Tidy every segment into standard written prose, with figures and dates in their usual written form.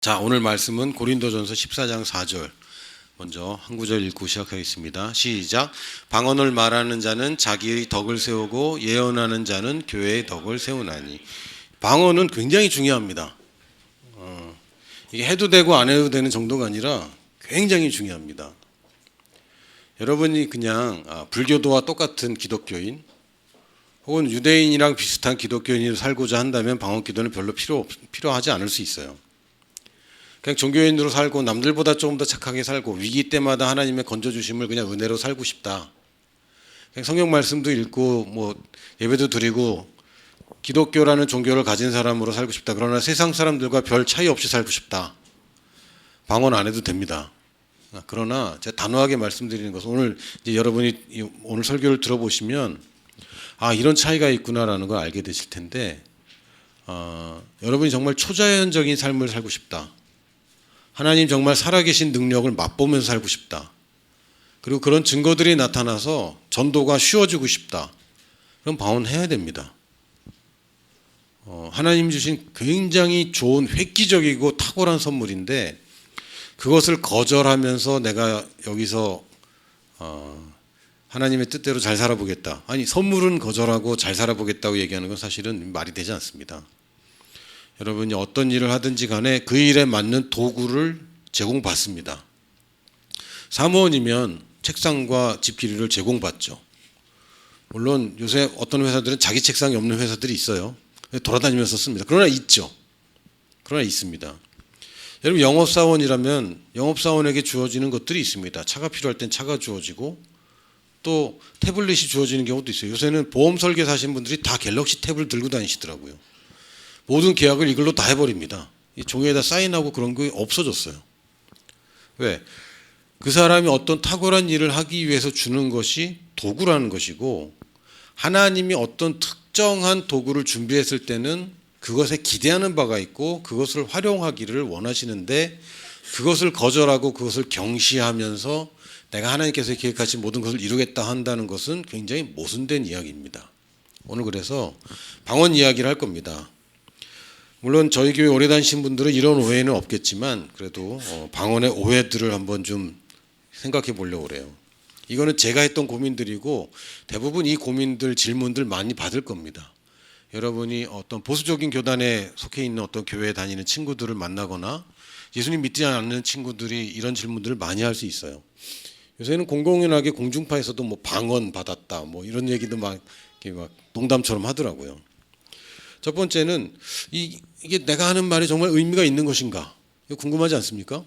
자, 오늘 말씀은 고린도전서 14장 4절. 먼저 한 구절 읽고 시작하겠습니다. 시작. 방언을 말하는 자는 자기의 덕을 세우고 예언하는 자는 교회의 덕을 세우나니. 방언은 굉장히 중요합니다. 이게 해도 되고 안 해도 되는 정도가 아니라 굉장히 중요합니다. 여러분이 그냥 불교도와 똑같은 기독교인 혹은 유대인이랑 비슷한 기독교인으로 살고자 한다면 방언 기도는 별로 필요하지 않을 수 있어요. 그냥 종교인으로 살고 남들보다 조금 더 착하게 살고 위기 때마다 하나님의 건져주심을 그냥 은혜로 살고 싶다. 그냥 성경 말씀도 읽고 뭐 예배도 드리고 기독교라는 종교를 가진 사람으로 살고 싶다. 그러나 세상 사람들과 별 차이 없이 살고 싶다. 방언 안 해도 됩니다. 그러나 제가 단호하게 말씀드리는 것은 오늘 이제 여러분이 오늘 설교를 들어보시면 이런 차이가 있구나라는 걸 알게 되실 텐데 여러분이 정말 초자연적인 삶을 살고 싶다. 하나님 정말 살아계신 능력을 맛보면서 살고 싶다. 그리고 그런 증거들이 나타나서 전도가 쉬워지고 싶다. 그럼 방언해야 됩니다. 하나님 주신 굉장히 좋은 획기적이고 탁월한 선물인데 그것을 거절하면서 내가 여기서 하나님의 뜻대로 잘 살아보겠다. 아니 선물은 거절하고 잘 살아보겠다고 얘기하는 건 사실은 말이 되지 않습니다. 여러분이 어떤 일을 하든지 간에 그 일에 맞는 도구를 제공받습니다. 사무원이면 책상과 집기류를 제공받죠. 물론 요새 어떤 회사들은 자기 책상이 없는 회사들이 있어요. 돌아다니면서 씁니다. 그러나 있죠. 그러나 있습니다. 여러분 영업사원이라면 영업사원에게 주어지는 것들이 있습니다. 차가 필요할 땐 차가 주어지고 또 태블릿이 주어지는 경우도 있어요. 요새는 보험 설계사 하신 분들이 다 갤럭시 탭을 들고 다니시더라고요. 모든 계약을 이걸로 다 해버립니다. 이 종이에다 사인하고 그런 게 없어졌어요. 왜? 그 사람이 어떤 탁월한 일을 하기 위해서 주는 것이 도구라는 것이고 하나님이 어떤 특정한 도구를 준비했을 때는 그것에 기대하는 바가 있고 그것을 활용하기를 원하시는데 그것을 거절하고 그것을 경시하면서 내가 하나님께서 계획하신 모든 것을 이루겠다 한다는 것은 굉장히 모순된 이야기입니다. 오늘 그래서 방언 이야기를 할 겁니다. 물론 저희 교회 오래 다니신 분들은 이런 오해는 없겠지만 그래도 방언의 오해들을 한번 좀 생각해 보려고 그래요. 이거는 제가 했던 고민들이고 대부분 이 고민들 질문들 많이 받을 겁니다. 여러분이 어떤 보수적인 교단에 속해 있는 어떤 교회에 다니는 친구들을 만나거나 예수님 믿지 않는 친구들이 이런 질문들을 많이 할 수 있어요. 요새는 공공연하게 공중파에서도 뭐 방언 받았다 뭐 이런 얘기도 막 농담처럼 하더라고요. 첫 번째는 이게 내가 하는 말이 정말 의미가 있는 것인가? 이거 궁금하지 않습니까?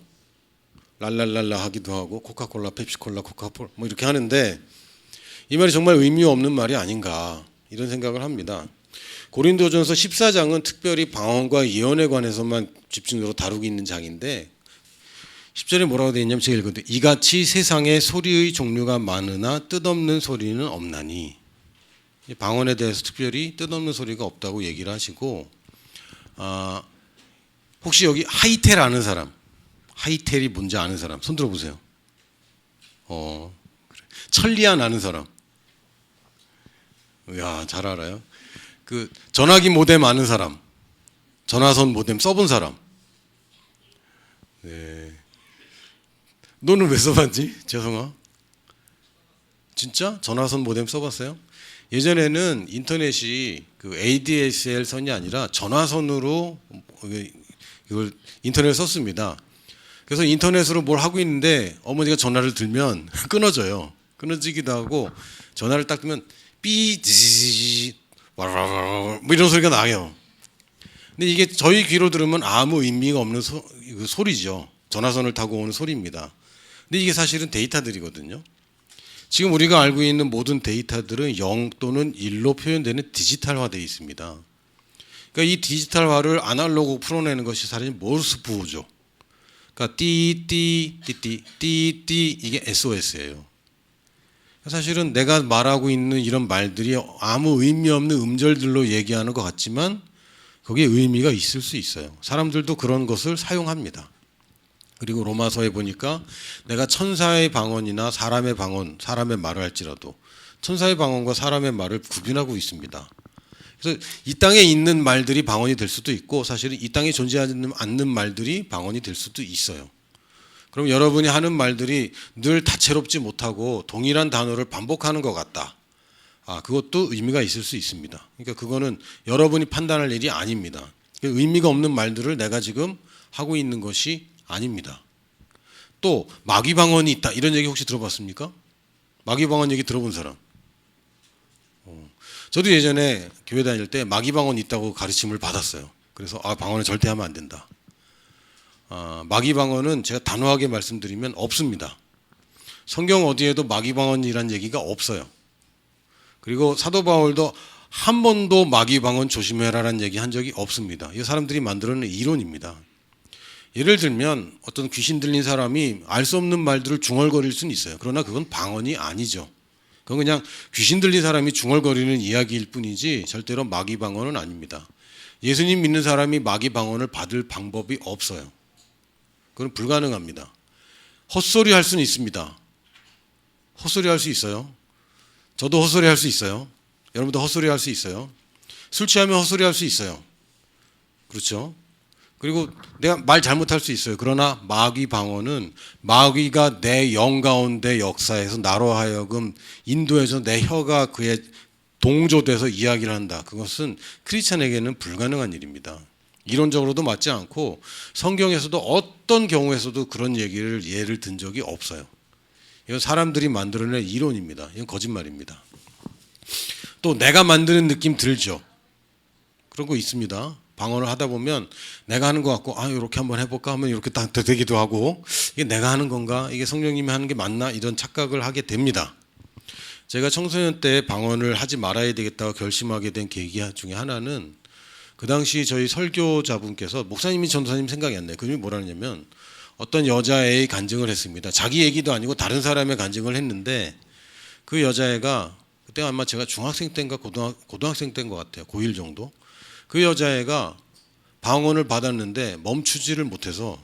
랄랄랄라 하기도 하고 코카콜라, 펩시콜라, 코카콜라 뭐 이렇게 하는데 이 말이 정말 의미 없는 말이 아닌가 이런 생각을 합니다. 고린도전서 14장은 특별히 방언과 예언에 관해서만 집중적으로 다루고 있는 장인데 10절에 뭐라고 되어 있냐면 제가 읽었는데 이같이 세상에 소리의 종류가 많으나 뜻없는 소리는 없나니 방언에 대해서 특별히 뜻없는 소리가 없다고 얘기를 하시고 혹시 여기 하이텔 아는 사람? 하이텔이 뭔지 아는 사람? 손 들어보세요. 그래. 천리안 아는 사람? 이야, 잘 알아요. 그 전화기 모뎀 아는 사람? 전화선 모뎀 써본 사람? 네. 너는 왜 써봤지? 재성아? 진짜? 전화선 모뎀 써봤어요? 예전에는 인터넷이 그 ADSL 선이 아니라 전화선으로 이걸 인터넷을 썼습니다. 그래서 인터넷으로 뭘 하고 있는데 어머니가 전화를 들면 끊어져요. 끊어지기도 하고 전화를 딱 들면 삐지지 뭐 이런 소리가 나요. 근데 이게 저희 귀로 들으면 아무 의미가 없는 소리죠. 전화선을 타고 오는 소리입니다. 근데 이게 사실은 데이터들이거든요. 지금 우리가 알고 있는 모든 데이터들은 0 또는 1로 표현되는 디지털화되어 있습니다. 그러니까 이 디지털화를 아날로그 풀어내는 것이 사실은 모르스 부호죠. 그러니까 띠띠 이게 SOS예요. 사실은 내가 말하고 있는 이런 말들이 아무 의미 없는 음절들로 얘기하는 것 같지만 거기에 의미가 있을 수 있어요. 사람들도 그런 것을 사용합니다. 그리고 로마서에 보니까 내가 천사의 방언이나 사람의 방언, 사람의 말을 할지라도 천사의 방언과 사람의 말을 구분하고 있습니다. 그래서 이 땅에 있는 말들이 방언이 될 수도 있고 사실은 이 땅에 존재하지 않는 말들이 방언이 될 수도 있어요. 그럼 여러분이 하는 말들이 늘 다채롭지 못하고 동일한 단어를 반복하는 것 같다. 그것도 의미가 있을 수 있습니다. 그러니까 그거는 여러분이 판단할 일이 아닙니다. 의미가 없는 말들을 내가 지금 하고 있는 것이 아닙니다. 또 마귀 방언이 있다. 이런 얘기 혹시 들어봤습니까? 마귀 방언 얘기 들어본 사람? 저도 예전에 교회 다닐 때 마귀 방언 있다고 가르침을 받았어요. 그래서 방언은 절대 하면 안 된다. 마귀 방언은 제가 단호하게 말씀드리면 없습니다. 성경 어디에도 마귀 방언이란 얘기가 없어요. 그리고 사도 바울도 한 번도 마귀 방언 조심해라라는 얘기 한 적이 없습니다. 이 사람들이 만들어낸 이론입니다. 예를 들면 어떤 귀신 들린 사람이 알 수 없는 말들을 중얼거릴 수는 있어요. 그러나 그건 방언이 아니죠. 그건 그냥 귀신 들린 사람이 중얼거리는 이야기일 뿐이지 절대로 마귀 방언은 아닙니다. 예수님 믿는 사람이 마귀 방언을 받을 방법이 없어요. 그건 불가능합니다. 헛소리 할 수는 있습니다. 헛소리 할 수 있어요. 저도 헛소리 할 수 있어요. 여러분도 헛소리 할 수 있어요. 술 취하면 헛소리 할 수 있어요. 그렇죠? 그리고 내가 말 잘못할 수 있어요. 그러나 마귀 방언은 마귀가 내 영 가운데 역사에서 나로 하여금 인도해서 내 혀가 그에 동조돼서 이야기를 한다. 그것은 크리스찬에게는 불가능한 일입니다. 이론적으로도 맞지 않고 성경에서도 어떤 경우에서도 그런 예를 든 적이 없어요. 이건 사람들이 만들어낸 이론입니다. 이건 거짓말입니다. 또 내가 만드는 느낌 들죠. 그런 거 있습니다. 방언을 하다 보면 내가 하는 것 같고 이렇게 한번 해볼까 하면 이렇게 딱 되기도 하고 이게 내가 하는 건가? 이게 성령님이 하는 게 맞나? 이런 착각을 하게 됩니다. 제가 청소년 때 방언을 하지 말아야 되겠다고 결심하게 된 계기 중에 하나는 그 당시 저희 설교자분께서 목사님이 전도사님 생각이 안 나요. 그분이 뭐라냐면 어떤 여자애의 간증을 했습니다. 자기 얘기도 아니고 다른 사람의 간증을 했는데 그 여자애가 그때 아마 제가 중학생 때인가 고등학생 때인 것 같아요. 고1 정도. 그 여자애가 방언을 받았는데 멈추지를 못해서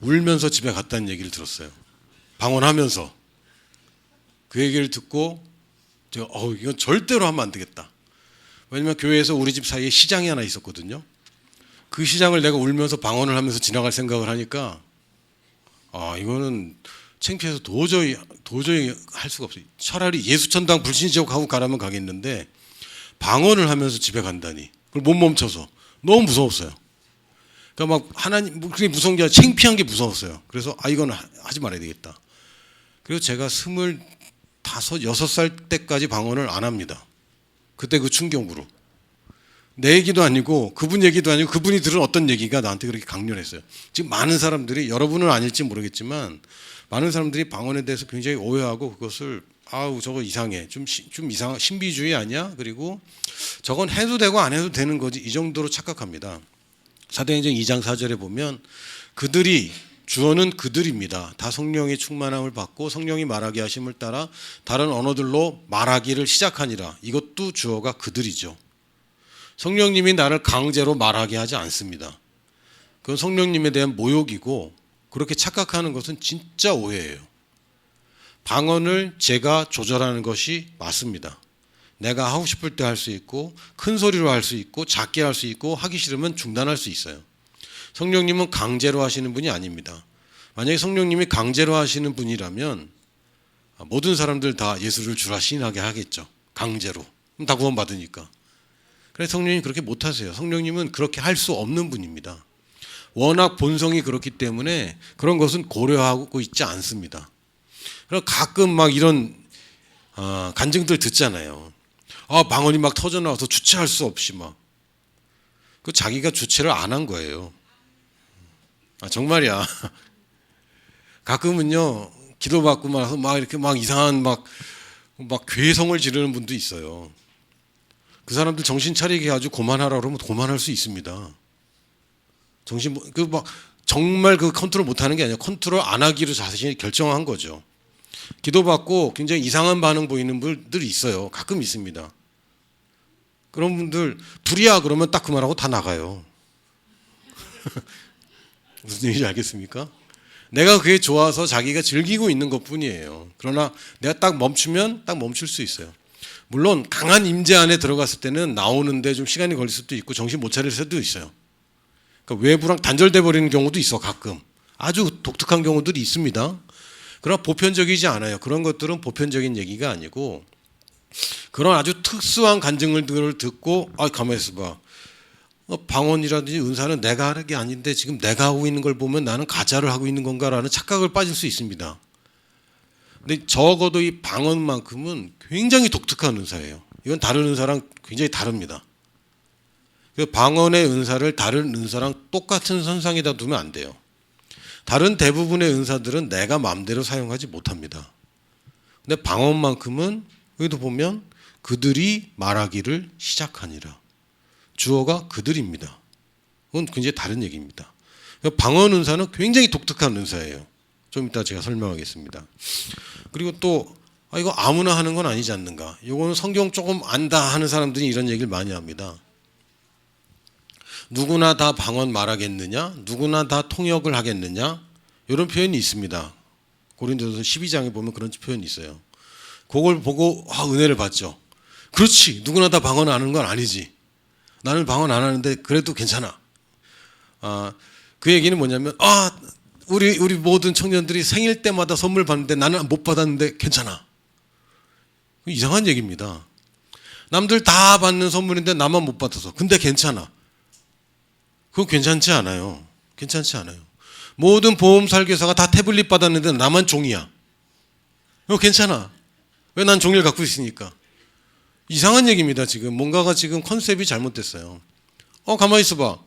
울면서 집에 갔다는 얘기를 들었어요. 방언하면서. 그 얘기를 듣고 제가 이건 절대로 하면 안 되겠다. 왜냐면 교회에서 우리 집 사이에 시장이 하나 있었거든요. 그 시장을 내가 울면서 방언을 하면서 지나갈 생각을 하니까 이거는 창피해서 도저히 할 수가 없어요. 차라리 예수천당 불신지옥 하고 가라면 가겠는데 방언을 하면서 집에 간다니. 그걸 못 멈춰서 너무 무서웠어요. 그러니까 막 하나님 그게 무서운 게 아니라 창피한 게 무서웠어요. 그래서 이건 하지 말아야 되겠다. 그리고 제가 25, 6살 때까지 방언을 안 합니다. 그때 그 충격으로. 내 얘기도 아니고 그분 얘기도 아니고 그분이 들은 어떤 얘기가 나한테 그렇게 강렬했어요. 지금 많은 사람들이 여러분은 아닐지 모르겠지만 많은 사람들이 방언에 대해서 굉장히 오해하고 그것을 저거 이상해. 좀 이상 신비주의 아니야? 그리고 저건 해도 되고 안 해도 되는 거지. 이 정도로 착각합니다. 사도행전 2장 4절에 보면 주어는 그들입니다. 다 성령의 충만함을 받고 성령이 말하게 하심을 따라 다른 언어들로 말하기를 시작하니라. 이것도 주어가 그들이죠. 성령님이 나를 강제로 말하게 하지 않습니다. 그건 성령님에 대한 모욕이고 그렇게 착각하는 것은 진짜 오해예요. 방언을 제가 조절하는 것이 맞습니다. 내가 하고 싶을 때 할 수 있고 큰 소리로 할 수 있고 작게 할 수 있고 하기 싫으면 중단할 수 있어요. 성령님은 강제로 하시는 분이 아닙니다. 만약에 성령님이 강제로 하시는 분이라면 모든 사람들 다 예수를 주라 시인하게 하겠죠. 강제로. 그럼 다 구원받으니까. 그래서 성령님이 그렇게 못하세요. 성령님은 그렇게 할 수 없는 분입니다. 워낙 본성이 그렇기 때문에 그런 것은 고려하고 있지 않습니다. 그래서 가끔 막 이런 간증들 듣잖아요. 방언이 막 터져나와서 주체할 수 없이 막. 그 자기가 주체를 안 한 거예요. 정말이야. 가끔은요 기도받고 막 이렇게 막 이상한 막 괴성을 지르는 분도 있어요. 그 사람들 정신 차리게 아주 고만하라 그러면 고만할 수 있습니다. 정말 그 컨트롤 못하는 게 아니라 컨트롤 안 하기로 자신이 결정한 거죠. 기도받고 굉장히 이상한 반응 보이는 분들이 있어요. 가끔 있습니다. 그런 분들 불이야 그러면 딱 그 말하고 다 나가요. 무슨 얘기인지 알겠습니까? 내가 그게 좋아서 자기가 즐기고 있는 것뿐이에요. 그러나 내가 딱 멈추면 딱 멈출 수 있어요. 물론 강한 임재 안에 들어갔을 때는 나오는데 좀 시간이 걸릴 수도 있고 정신 못 차릴 수도 있어요. 그러니까 외부랑 단절돼 버리는 경우도 있어 가끔. 아주 독특한 경우들이 있습니다. 그러나 보편적이지 않아요. 그런 것들은 보편적인 얘기가 아니고 그런 아주 특수한 간증을 듣고 가만히 있어봐. 방언이라든지 은사는 내가 하는 게 아닌데 지금 내가 하고 있는 걸 보면 나는 가짜를 하고 있는 건가라는 착각을 빠질 수 있습니다. 근데 적어도 이 방언만큼은 굉장히 독특한 은사예요. 이건 다른 은사랑 굉장히 다릅니다. 방언의 은사를 다른 은사랑 똑같은 선상에다 두면 안 돼요. 다른 대부분의 은사들은 내가 마음대로 사용하지 못합니다. 근데 방언만큼은 여기도 보면 그들이 말하기를 시작하니라. 주어가 그들입니다. 그건 굉장히 다른 얘기입니다. 방언 은사는 굉장히 독특한 은사예요. 좀 이따 제가 설명하겠습니다. 그리고 또 이거 아무나 하는 건 아니지 않는가. 이거는 성경 조금 안다 하는 사람들이 이런 얘기를 많이 합니다. 누구나 다 방언 말하겠느냐? 누구나 다 통역을 하겠느냐? 이런 표현이 있습니다. 고린도서 12장에 보면 그런 표현이 있어요. 그걸 보고 은혜를 받죠. 그렇지. 누구나 다 방언 아는 건 아니지. 나는 방언 안 하는데 그래도 괜찮아. 그 얘기는 뭐냐면 우리 모든 청년들이 생일 때마다 선물 받는데 나는 못 받았는데 괜찮아. 이상한 얘기입니다. 남들 다 받는 선물인데 나만 못 받아서 근데 괜찮아. 그건 괜찮지 않아요. 괜찮지 않아요. 모든 보험 설계사가 다 태블릿 받았는데 나만 종이야. 이거 괜찮아. 왜 난 종이를 갖고 있으니까. 이상한 얘기입니다. 지금 뭔가가 지금 컨셉이 잘못됐어요. 가만히 있어봐.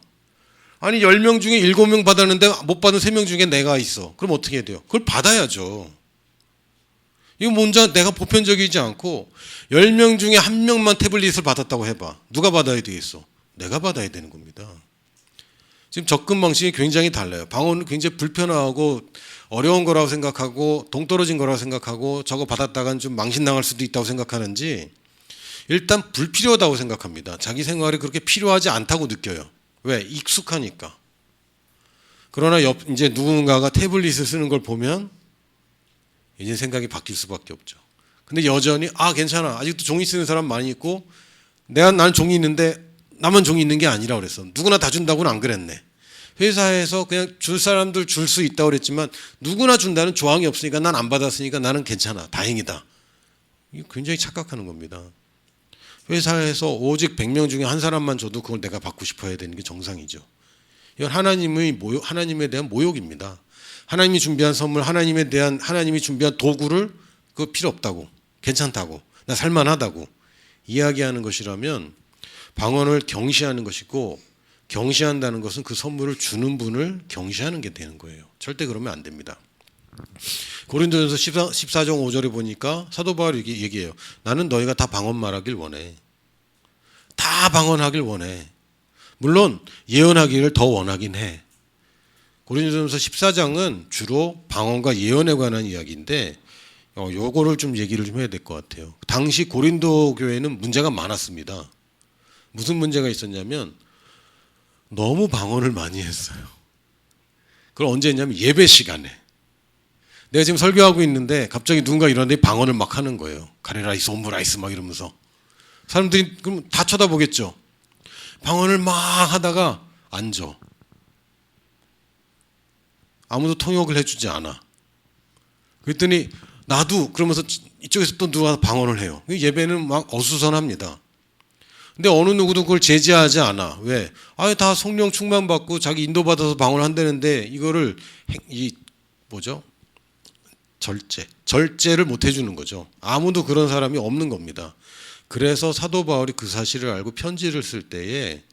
아니 10명 중에 7명 받았는데 못 받은 3명 중에 내가 있어. 그럼 어떻게 해야 돼요? 그걸 받아야죠. 이거 먼저 내가 보편적이지 않고 10명 중에 1명만 태블릿을 받았다고 해봐. 누가 받아야 되겠어? 내가 받아야 되는 겁니다. 지금 접근 방식이 굉장히 달라요. 방언은 굉장히 불편하고 어려운 거라고 생각하고 동떨어진 거라고 생각하고 저거 받았다간 좀 망신당할 수도 있다고 생각하는지 일단 불필요하다고 생각합니다. 자기 생활이 그렇게 필요하지 않다고 느껴요. 왜? 익숙하니까. 그러나 이제 누군가가 태블릿을 쓰는 걸 보면 이제 생각이 바뀔 수밖에 없죠. 근데 여전히 괜찮아. 아직도 종이 쓰는 사람 많이 있고 나는 종이 있는데 나만 종이 있는 게 아니라 그랬어. 누구나 다 준다고는 안 그랬네. 회사에서 그냥 줄 사람들 줄 수 있다고 그랬지만 누구나 준다는 조항이 없으니까 난 안 받았으니까 나는 괜찮아. 다행이다. 이게 굉장히 착각하는 겁니다. 회사에서 오직 100명 중에 한 사람만 줘도 그걸 내가 받고 싶어야 되는 게 정상이죠. 이건 하나님에 대한 모욕입니다. 하나님이 준비한 선물, 하나님이 준비한 도구를 그거 필요 없다고, 괜찮다고, 나 살만하다고 이야기하는 것이라면 방언을 경시하는 것이고 경시한다는 것은 그 선물을 주는 분을 경시하는 게 되는 거예요. 절대 그러면 안 됩니다. 고린도전서 14장 5절에 보니까 사도 바울이 얘기해요. 나는 너희가 다 방언 말하길 원해. 다 방언하길 원해. 물론 예언하기를 더 원하긴 해. 고린도전서 14장은 주로 방언과 예언에 관한 이야기인데 요거를 좀 얘기를 좀 해야 될 것 같아요. 당시 고린도 교회는 문제가 많았습니다. 무슨 문제가 있었냐면 너무 방언을 많이 했어요. 그걸 언제 했냐면 예배 시간에. 내가 지금 설교하고 있는데 갑자기 누군가 일어나는데 방언을 막 하는 거예요. 가레라이스 옴브라이스 막 이러면서. 사람들이 그럼 다 쳐다보겠죠. 방언을 막 하다가 앉아. 아무도 통역을 해주지 않아. 그랬더니 나도 그러면서 이쪽에서 또 누가 방언을 해요. 예배는 막 어수선합니다. 근데 어느 누구도 그걸 제지하지 않아. 왜? 다 성령 충만받고 자기 인도받아서 방언을 한다는데 이거를 절제를 못 해주는 거죠. 아무도 그런 사람이 없는 겁니다. 그래서 사도 바울이 그 사실을 알고 편지를 쓸 때에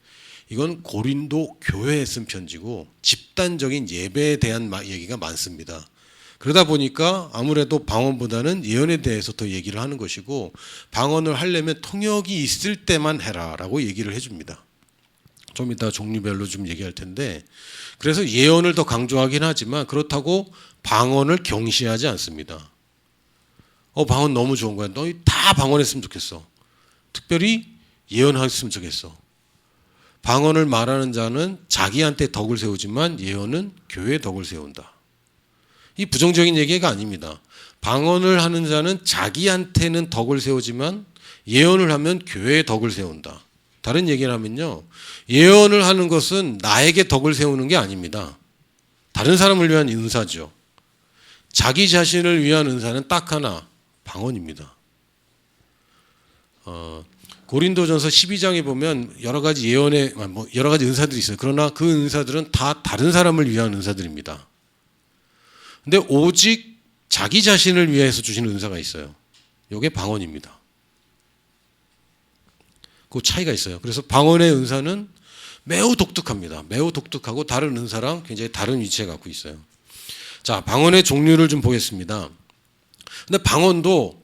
이건 고린도 교회에 쓴 편지고 집단적인 예배에 대한 얘기가 많습니다. 그러다 보니까 아무래도 방언보다는 예언에 대해서 더 얘기를 하는 것이고 방언을 하려면 통역이 있을 때만 해라라고 얘기를 해줍니다. 좀 이따 종류별로 좀 얘기할 텐데 그래서 예언을 더 강조하긴 하지만 그렇다고 방언을 경시하지 않습니다. 방언 너무 좋은 거야. 너 다 방언했으면 좋겠어. 특별히 예언했으면 좋겠어. 방언을 말하는 자는 자기한테 덕을 세우지만 예언은 교회에 덕을 세운다. 이 부정적인 얘기가 아닙니다. 방언을 하는 자는 자기한테는 덕을 세우지만 예언을 하면 교회의 덕을 세운다. 다른 얘기를 하면요, 예언을 하는 것은 나에게 덕을 세우는 게 아닙니다. 다른 사람을 위한 은사죠. 자기 자신을 위한 은사는 딱 하나, 방언입니다. 고린도전서 12장에 보면 여러 가지 예언의 여러 가지 은사들이 있어요. 그러나 그 은사들은 다 다른 사람을 위한 은사들입니다. 근데 오직 자기 자신을 위해서 주시는 은사가 있어요. 이게 방언입니다. 그 차이가 있어요. 그래서 방언의 은사는 매우 독특합니다. 매우 독특하고 다른 은사랑 굉장히 다른 위치에 갖고 있어요. 자, 방언의 종류를 좀 보겠습니다. 근데 방언도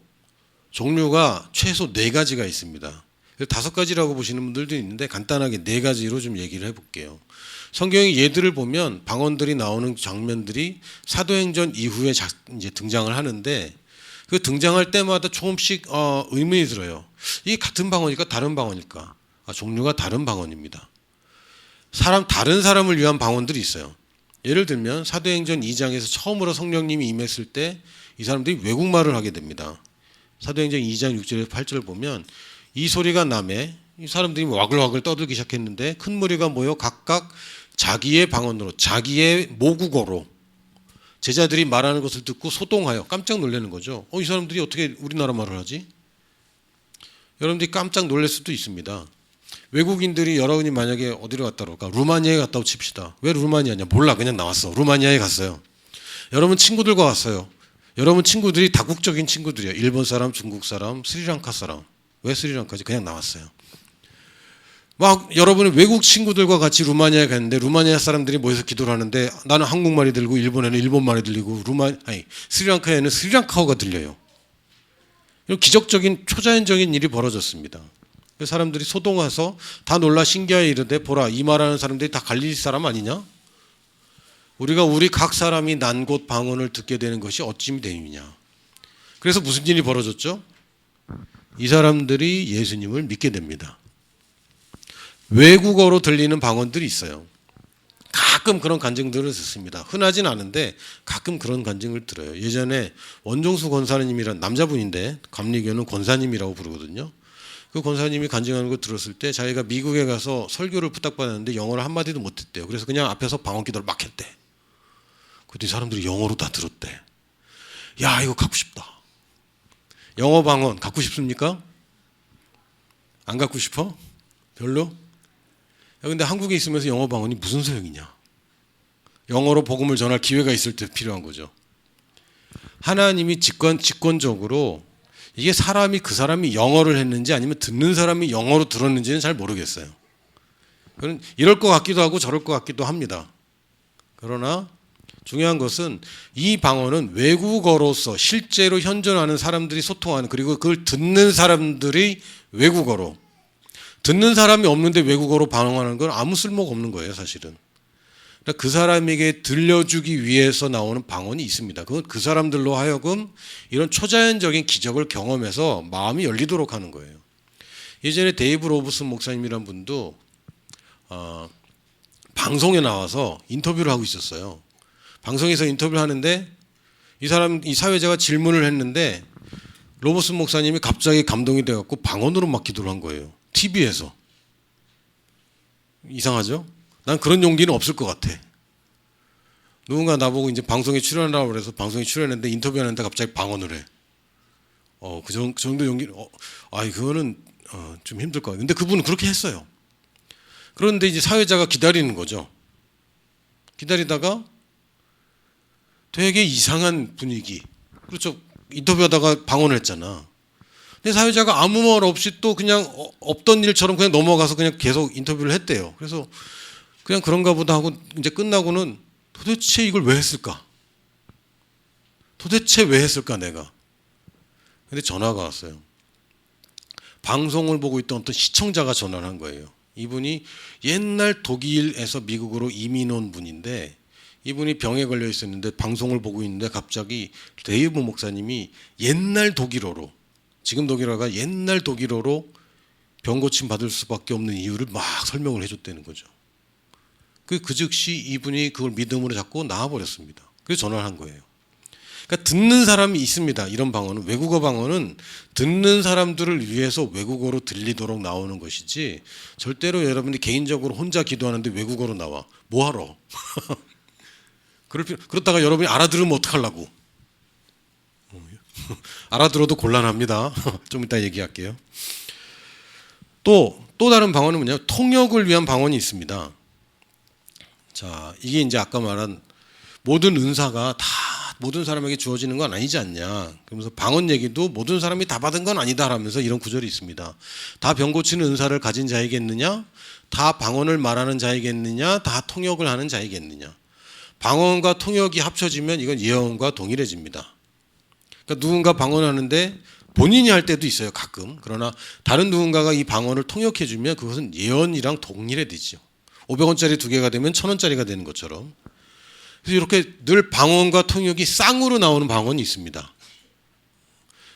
종류가 최소 4가지가 있습니다. 5가지라고 보시는 분들도 있는데 간단하게 4가지로 좀 얘기를 해볼게요. 성경의 예들을 보면 방언들이 나오는 장면들이 사도행전 이후에 이제 등장을 하는데 그 등장할 때마다 조금씩 의문이 들어요. 이게 같은 방언일까 다른 방언일까? 종류가 다른 방언입니다. 다른 사람을 위한 방언들이 있어요. 예를 들면 사도행전 2장에서 처음으로 성령님이 임했을 때 이 사람들이 외국말을 하게 됩니다. 사도행전 2장 6절에서 8절을 보면 이 소리가 나매 이 사람들이 와글와글 떠들기 시작했는데 큰 무리가 모여 각각 자기의 방언으로 자기의 모국어로 제자들이 말하는 것을 듣고 소동하여 깜짝 놀라는 거죠. 이 사람들이 어떻게 우리나라 말을 하지? 여러분들이 깜짝 놀랄 수도 있습니다. 외국인들이 여러분이 만약에 어디로 갔다 올까? 루마니아에 갔다고 칩시다. 왜 루마니아냐? 몰라, 그냥 나왔어. 루마니아에 갔어요. 여러분 친구들과 왔어요. 여러분 친구들이 다국적인 친구들이에요. 일본 사람, 중국 사람, 스리랑카 사람. 왜 스리랑카지? 그냥 나왔어요. 막 여러분의 외국 친구들과 같이 루마니아에 갔는데 루마니아 사람들이 모여서 기도를 하는데 나는 한국말이 들리고 일본에는 일본말이 들리고 스리랑카에는 스리랑카어가 들려요. 이런 기적적인 초자연적인 일이 벌어졌습니다. 사람들이 소동해서 다 놀라 신기하게 이르되 보라 이 말하는 사람들이 다 갈릴리 사람 아니냐? 우리 각 사람이 난 곳 방언을 듣게 되는 것이 어찌 되느냐? 그래서 무슨 일이 벌어졌죠? 이 사람들이 예수님을 믿게 됩니다. 외국어로 들리는 방언들이 있어요. 가끔 그런 간증들을 듣습니다. 흔하진 않은데 가끔 그런 간증을 들어요. 예전에 원종수 권사님이란 남자분인데 감리교는 권사님이라고 부르거든요. 그 권사님이 간증하는 거 들었을 때 자기가 미국에 가서 설교를 부탁받았는데 영어를 한마디도 못했대요. 그래서 그냥 앞에서 방언 기도를 막 했대. 그때 사람들이 영어로 다 들었대. 야, 이거 갖고 싶다. 영어 방언 갖고 싶습니까? 안 갖고 싶어? 별로? 야, 근데 한국에 있으면서 영어 방언이 무슨 소용이냐? 영어로 복음을 전할 기회가 있을 때 필요한 거죠. 하나님이 직권적으로 이게 그 사람이 영어를 했는지 아니면 듣는 사람이 영어로 들었는지는 잘 모르겠어요. 이럴 것 같기도 하고 저럴 것 같기도 합니다. 그러나 중요한 것은 이 방언은 외국어로서 실제로 현존하는 사람들이 소통하는 그리고 그걸 듣는 사람들이 외국어로 듣는 사람이 없는데 외국어로 방언하는 건 아무 쓸모가 없는 거예요, 사실은. 그러니까 그 사람에게 들려주기 위해서 나오는 방언이 있습니다. 그건 그 사람들로 하여금 이런 초자연적인 기적을 경험해서 마음이 열리도록 하는 거예요. 예전에 데이브 로브슨 목사님이란 분도 방송에 나와서 인터뷰를 하고 있었어요. 방송에서 인터뷰를 하는데 이 사회자가 질문을 했는데 로브슨 목사님이 갑자기 감동이 돼갖고 방언으로 막 기도를 한 거예요. TV에서. 이상하죠? 난 그런 용기는 없을 것 같아. 누군가 나보고 이제 방송에 출연하라고 그래서 방송에 출연했는데 인터뷰하는데 갑자기 방언을 해. 그 정도 용기, 그거는 좀 힘들 것 같아요. 근데 그분은 그렇게 했어요. 그런데 이제 사회자가 기다리는 거죠. 기다리다가 되게 이상한 분위기. 그렇죠. 인터뷰하다가 방언을 했잖아. 근데 사회자가 아무 말 없이 또 그냥 없던 일처럼 그냥 넘어가서 그냥 계속 인터뷰를 했대요. 그래서 그냥 그런가 보다 하고 이제 끝나고는 도대체 이걸 왜 했을까? 도대체 왜 했을까 내가? 근데 전화가 왔어요. 방송을 보고 있던 어떤 시청자가 전화를 한 거예요. 이분이 옛날 독일에서 미국으로 이민 온 분인데 이분이 병에 걸려 있었는데 방송을 보고 있는데 갑자기 데이브 목사님이 옛날 독일어로 지금 독일어가 옛날 독일어로 병 고침 받을 수밖에 없는 이유를 막 설명을 해줬다는 거죠. 그 즉시 이분이 그걸 믿음으로 잡고 나와버렸습니다. 그래서 전화를 한 거예요. 그러니까 듣는 사람이 있습니다. 이런 방언은, 외국어 방언은 듣는 사람들을 위해서 외국어로 들리도록 나오는 것이지 절대로 여러분이 개인적으로 혼자 기도하는데 외국어로 나와. 뭐하러? 그렇다가 여러분이 알아들으면 어떡하려고? 알아들어도 곤란합니다. 좀 이따 얘기할게요. 또 다른 방언은 뭐냐면 통역을 위한 방언이 있습니다. 자, 이게 이제 아까 말한 모든 은사가 다 모든 사람에게 주어지는 건 아니지 않냐. 그러면서 방언 얘기도 모든 사람이 다 받은 건 아니다라면서 이런 구절이 있습니다. 다 병 고치는 은사를 가진 자이겠느냐? 다 방언을 말하는 자이겠느냐? 다 통역을 하는 자이겠느냐? 방언과 통역이 합쳐지면 이건 예언과 동일해집니다. 그러니까 누군가 방언하는데 본인이 할 때도 있어요, 가끔. 그러나 다른 누군가가 이 방언을 통역해 주면 그것은 예언이랑 동일해지죠. 500원짜리 2개가 되면 1000원짜리가 되는 것처럼. 그래서 이렇게 늘 방언과 통역이 쌍으로 나오는 방언이 있습니다.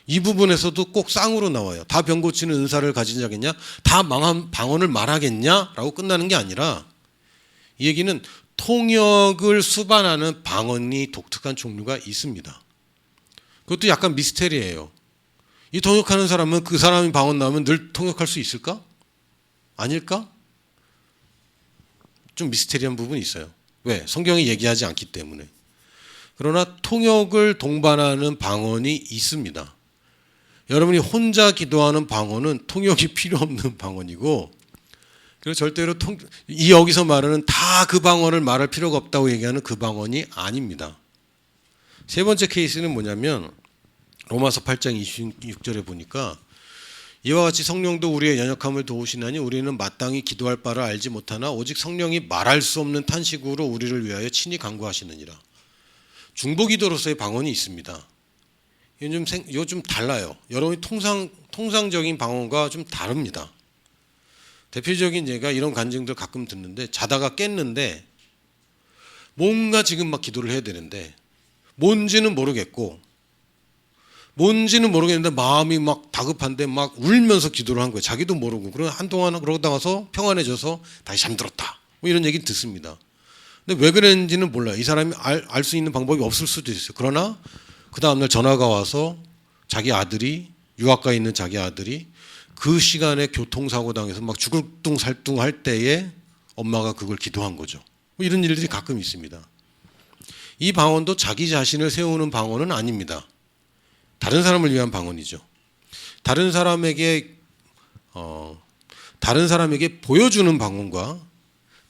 이 부분에서도 꼭 쌍으로 나와요. 다 병 고치는 은사를 가진 자겠냐? 다 망한 방언을 말하겠냐? 라고 끝나는 게 아니라 이 얘기는 통역을 수반하는 방언이 독특한 종류가 있습니다. 그것도 약간 미스테리예요. 이 통역하는 사람은 그 사람이 방언 나오면 늘 통역할 수 있을까? 아닐까? 좀 미스테리한 부분이 있어요. 왜? 성경이 얘기하지 않기 때문에. 그러나 통역을 동반하는 방언이 있습니다. 여러분이 혼자 기도하는 방언은 통역이 필요 없는 방언이고, 그리고 절대로 여기서 말하는 다 그 방언을 말할 필요가 없다고 얘기하는 그 방언이 아닙니다. 세 번째 케이스는 뭐냐면 로마서 8장 26절에 보니까 이와 같이 성령도 우리의 연약함을 도우시나니 우리는 마땅히 기도할 바를 알지 못하나 오직 성령이 말할 수 없는 탄식으로 우리를 위하여 친히 간구하시느니라. 중보기도로서의 방언이 있습니다. 이거 좀 달라요. 여러분이 통상적인 방언과 좀 다릅니다. 대표적인 예가 이런 간증들 가끔 듣는데 자다가 깼는데 뭔가 지금 막 기도를 해야 되는데 뭔지는 모르겠는데 마음이 막 다급한데 막 울면서 기도를 한 거예요. 자기도 모르고. 그러고 한동안 그러다 가서 평안해져서 다시 잠들었다. 뭐 이런 얘기는 듣습니다. 근데 왜 그랬는지는 몰라요. 이 사람이 알 수 있는 방법이 없을 수도 있어요. 그러나 그 다음날 전화가 와서 자기 아들이 유학가에 있는 자기 아들이 그 시간에 교통사고 당해서 막 죽을 둥살둥 할 때에 엄마가 그걸 기도한 거죠. 뭐 이런 일들이 가끔 있습니다. 이 방언도 자기 자신을 세우는 방언은 아닙니다. 다른 사람을 위한 방언이죠. 다른 사람에게 보여주는 방언과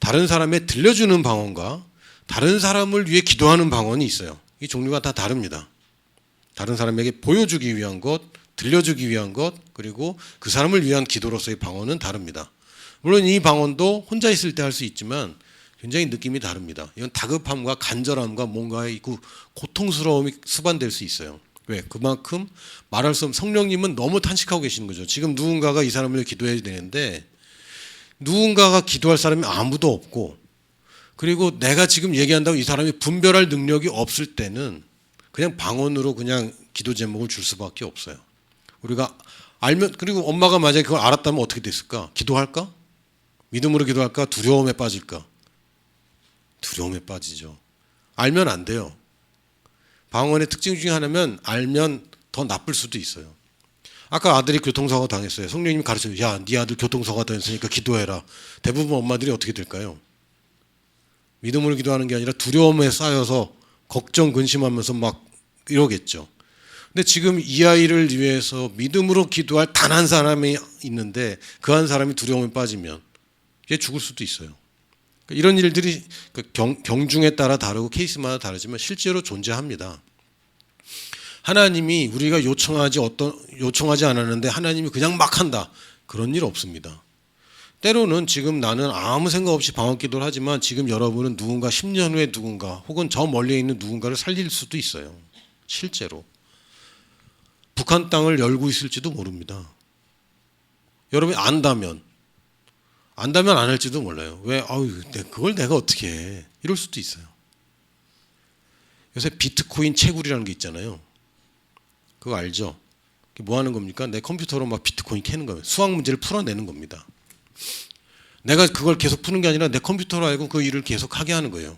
다른 사람에 들려주는 방언과 다른 사람을 위해 기도하는 방언이 있어요. 이 종류가 다 다릅니다. 다른 사람에게 보여주기 위한 것, 들려주기 위한 것, 그리고 그 사람을 위한 기도로서의 방언은 다릅니다. 물론 이 방언도 혼자 있을 때 할 수 있지만 굉장히 느낌이 다릅니다. 이건 다급함과 간절함과 뭔가의 그 고통스러움이 수반될 수 있어요. 왜? 그만큼 말할 수 없는 성령님은 너무 탄식하고 계시는 거죠. 지금 누군가가 이 사람을 기도해야 되는데 누군가가 기도할 사람이 아무도 없고, 그리고 내가 지금 얘기한다고 이 사람이 분별할 능력이 없을 때는 그냥 방언으로 그냥 기도 제목을 줄 수밖에 없어요. 우리가 알면, 그리고 엄마가 만약에 그걸 알았다면 어떻게 됐을까? 기도할까? 믿음으로 기도할까? 두려움에 빠질까? 두려움에 빠지죠. 알면 안 돼요. 방언의 특징 중에 하나면 알면 더 나쁠 수도 있어요. 아까 아들이 교통사고 당했어요. 성령님이 가르쳐요. 야, 네 아들 교통사고 당했으니까 기도해라. 대부분 엄마들이 어떻게 될까요? 믿음으로 기도하는 게 아니라 두려움에 쌓여서 걱정, 근심하면서 막 이러겠죠. 근데 지금 이 아이를 위해서 믿음으로 기도할 단 한 사람이 있는데 그 한 사람이 두려움에 빠지면 얘 죽을 수도 있어요. 이런 일들이 경중에 따라 다르고 케이스마다 다르지만 실제로 존재합니다. 하나님이 우리가 요청하지 않았는데 하나님이 그냥 막 한다. 그런 일 없습니다. 때로는 지금 나는 아무 생각 없이 방언 기도를 하지만 지금 여러분은 누군가 10년 후에 누군가 혹은 저 멀리에 있는 누군가를 살릴 수도 있어요. 실제로. 북한 땅을 열고 있을지도 모릅니다. 여러분이 안다면 안 할지도 몰라요. 왜? 그걸 내가 어떻게 해? 이럴 수도 있어요. 요새 비트코인 채굴이라는 게 있잖아요. 그거 알죠? 뭐 하는 겁니까? 내 컴퓨터로 막 비트코인 캐는 거예요. 수학 문제를 풀어내는 겁니다. 내가 그걸 계속 푸는 게 아니라 내 컴퓨터로 알고 그 일을 계속 하게 하는 거예요.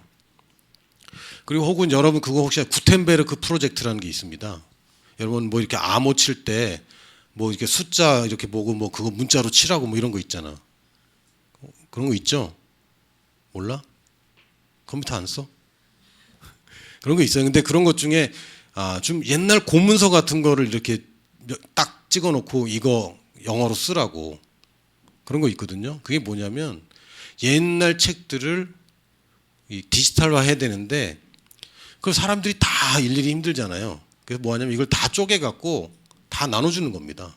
그리고 혹은 여러분 그거 혹시 구텐베르크 프로젝트라는 게 있습니다. 여러분 뭐 이렇게 암호 칠 때 뭐 이렇게 숫자 이렇게 보고 뭐 그거 문자로 치라고 뭐 이런 거 있잖아. 그런 거 있죠? 몰라? 컴퓨터 안 써? 그런 거 있어요. 근데 그런 것 중에 좀 옛날 공문서 같은 거를 이렇게 딱 찍어놓고 이거 영어로 쓰라고 그런 거 있거든요. 그게 뭐냐면 옛날 책들을 디지털화 해야 되는데 그걸 사람들이 다 일일이 힘들잖아요. 그래서 뭐 하냐면 이걸 다 쪼개갖고 다 나눠주는 겁니다.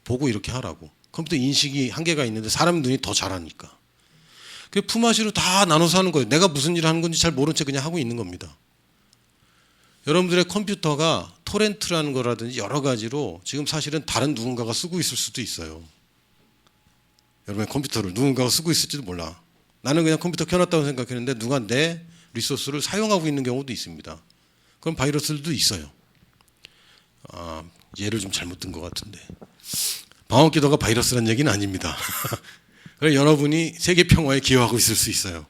보고 이렇게 하라고. 컴퓨터 인식이 한계가 있는데 사람 눈이 더 잘하니까. 그 품앗이로 다 나눠서 하는 거예요. 내가 무슨 일을 하는 건지 잘 모른 채 그냥 하고 있는 겁니다. 여러분들의 컴퓨터가 토렌트라는 거라든지 여러 가지로 지금 사실은 다른 누군가가 쓰고 있을 수도 있어요. 여러분의 컴퓨터를 누군가가 쓰고 있을지도 몰라. 나는 그냥 컴퓨터 켜놨다고 생각했는데 누가 내 리소스를 사용하고 있는 경우도 있습니다. 그럼 바이러스들도 있어요. 예를 좀 잘못 든 것 같은데. 방언기도가 바이러스란 얘기는 아닙니다. 그래서 여러분이 세계 평화에 기여하고 있을 수 있어요.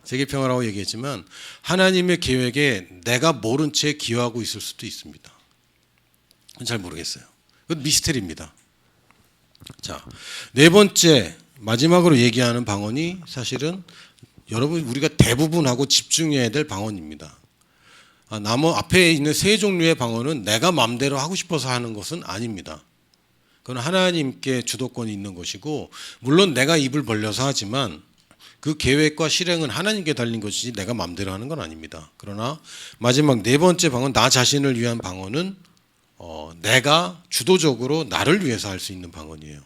세계 평화라고 얘기했지만 하나님의 계획에 내가 모른 채 기여하고 있을 수도 있습니다. 그건 잘 모르겠어요. 그건 미스테리입니다. 자, 네 번째 마지막으로 얘기하는 방언이 사실은 여러분 우리가 대부분 하고 집중해야 될 방언입니다. 나머 앞에 있는 세 종류의 방언은 내가 마음대로 하고 싶어서 하는 것은 아닙니다. 그건 하나님께 주도권이 있는 것이고 물론 내가 입을 벌려서 하지만 그 계획과 실행은 하나님께 달린 것이지 내가 마음대로 하는 건 아닙니다. 그러나 마지막 네 번째 방언 나 자신을 위한 방언은 내가 주도적으로 나를 위해서 할 수 있는 방언이에요.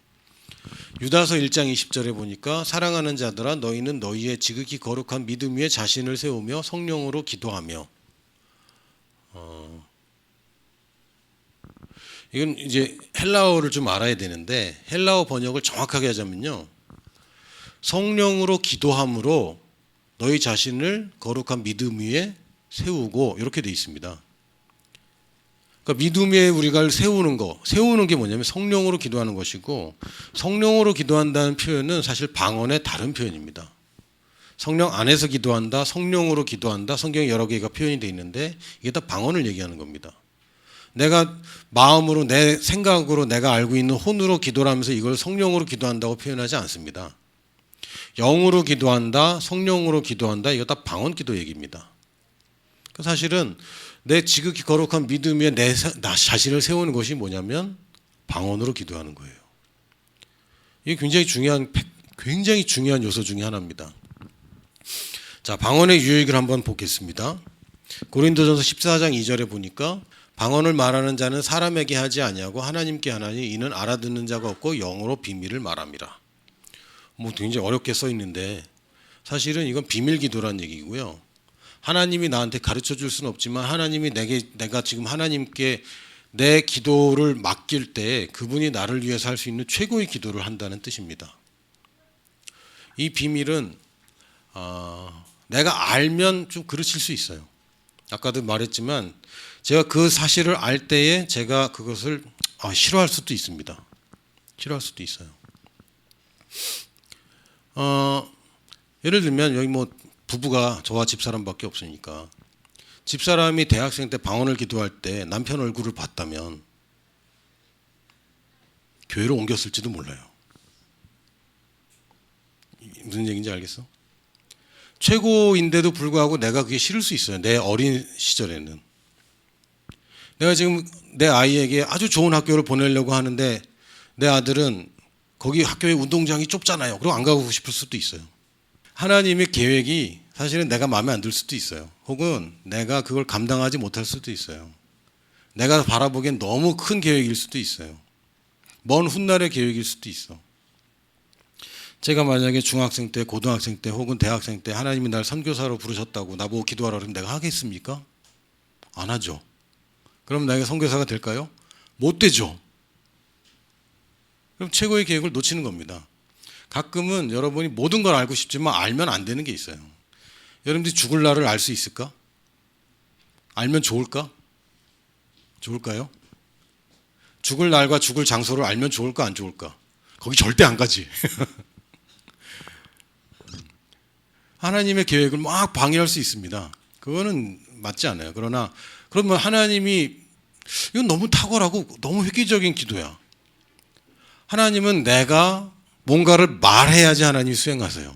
유다서 1장 20절에 보니까 사랑하는 자들아 너희는 너희의 지극히 거룩한 믿음 위에 자신을 세우며 성령으로 기도하며 이건 이제 헬라어를 좀 알아야 되는데 헬라어 번역을 정확하게 하자면요. 성령으로 기도함으로 너희 자신을 거룩한 믿음 위에 세우고 이렇게 돼 있습니다. 그러니까 믿음 위에 우리가 세우는 게 뭐냐면 성령으로 기도하는 것이고 성령으로 기도한다는 표현은 사실 방언의 다른 표현입니다. 성령 안에서 기도한다, 성령으로 기도한다, 성경에 여러 개가 표현이 되어 있는데 이게 다 방언을 얘기하는 겁니다. 내가 마음으로 내 생각으로 내가 알고 있는 혼으로 기도를 하면서 이걸 성령으로 기도한다고 표현하지 않습니다. 영으로 기도한다, 성령으로 기도한다, 이거 다 방언 기도 얘기입니다. 사실은 내 지극히 거룩한 믿음 위에 나 자신을 세우는 것이 뭐냐면 방언으로 기도하는 거예요. 이게 굉장히 중요한 요소 중에 하나입니다. 자, 방언의 유익을 한번 보겠습니다. 고린도전서 14장 2절에 보니까 방언을 말하는 자는 사람에게 하지 아니하고 하나님께 하나니 이는 알아듣는 자가 없고 영으로 비밀을 말함이라. 뭐 굉장히 어렵게 써 있는데 사실은 이건 비밀 기도란 얘기고요. 하나님이 나한테 가르쳐 줄 수는 없지만 하나님이 내가 지금 하나님께 내 기도를 맡길 때 그분이 나를 위해서 할 수 있는 최고의 기도를 한다는 뜻입니다. 이 비밀은 내가 알면 좀 그르칠 수 있어요. 아까도 말했지만 제가 그 사실을 알 때에 제가 그것을 싫어할 수도 있습니다. 싫어할 수도 있어요. 예를 들면 여기 뭐 부부가 저와 집사람밖에 없으니까 집사람이 대학생 때 방언을 기도할 때 남편 얼굴을 봤다면 교회로 옮겼을지도 몰라요. 무슨 얘기인지 알겠어? 최고인데도 불구하고 내가 그게 싫을 수 있어요. 내 어린 시절에는. 내가 지금 내 아이에게 아주 좋은 학교를 보내려고 하는데 내 아들은 거기 학교의 운동장이 좁잖아요. 그럼 안 가고 싶을 수도 있어요. 하나님의 계획이 사실은 내가 마음에 안 들 수도 있어요. 혹은 내가 그걸 감당하지 못할 수도 있어요. 내가 바라보기엔 너무 큰 계획일 수도 있어요. 먼 훗날의 계획일 수도 있어. 제가 만약에 중학생 때, 고등학생 때 혹은 대학생 때 하나님이 날 선교사로 부르셨다고 나보고 기도하라 그러면 내가 하겠습니까? 안 하죠. 그럼 내가 선교사가 될까요? 못 되죠. 그럼 최고의 계획을 놓치는 겁니다. 가끔은 여러분이 모든 걸 알고 싶지만 알면 안 되는 게 있어요. 여러분들이 죽을 날을 알 수 있을까? 알면 좋을까? 좋을까요? 죽을 날과 죽을 장소를 알면 좋을까 안 좋을까? 거기 절대 안 가지. 하나님의 계획을 막 방해할 수 있습니다. 그거는 맞지 않아요. 그러나 그러면 하나님이 이건 너무 탁월하고 너무 획기적인 기도야. 하나님은 내가 뭔가를 말해야지 하나님이 수행하세요.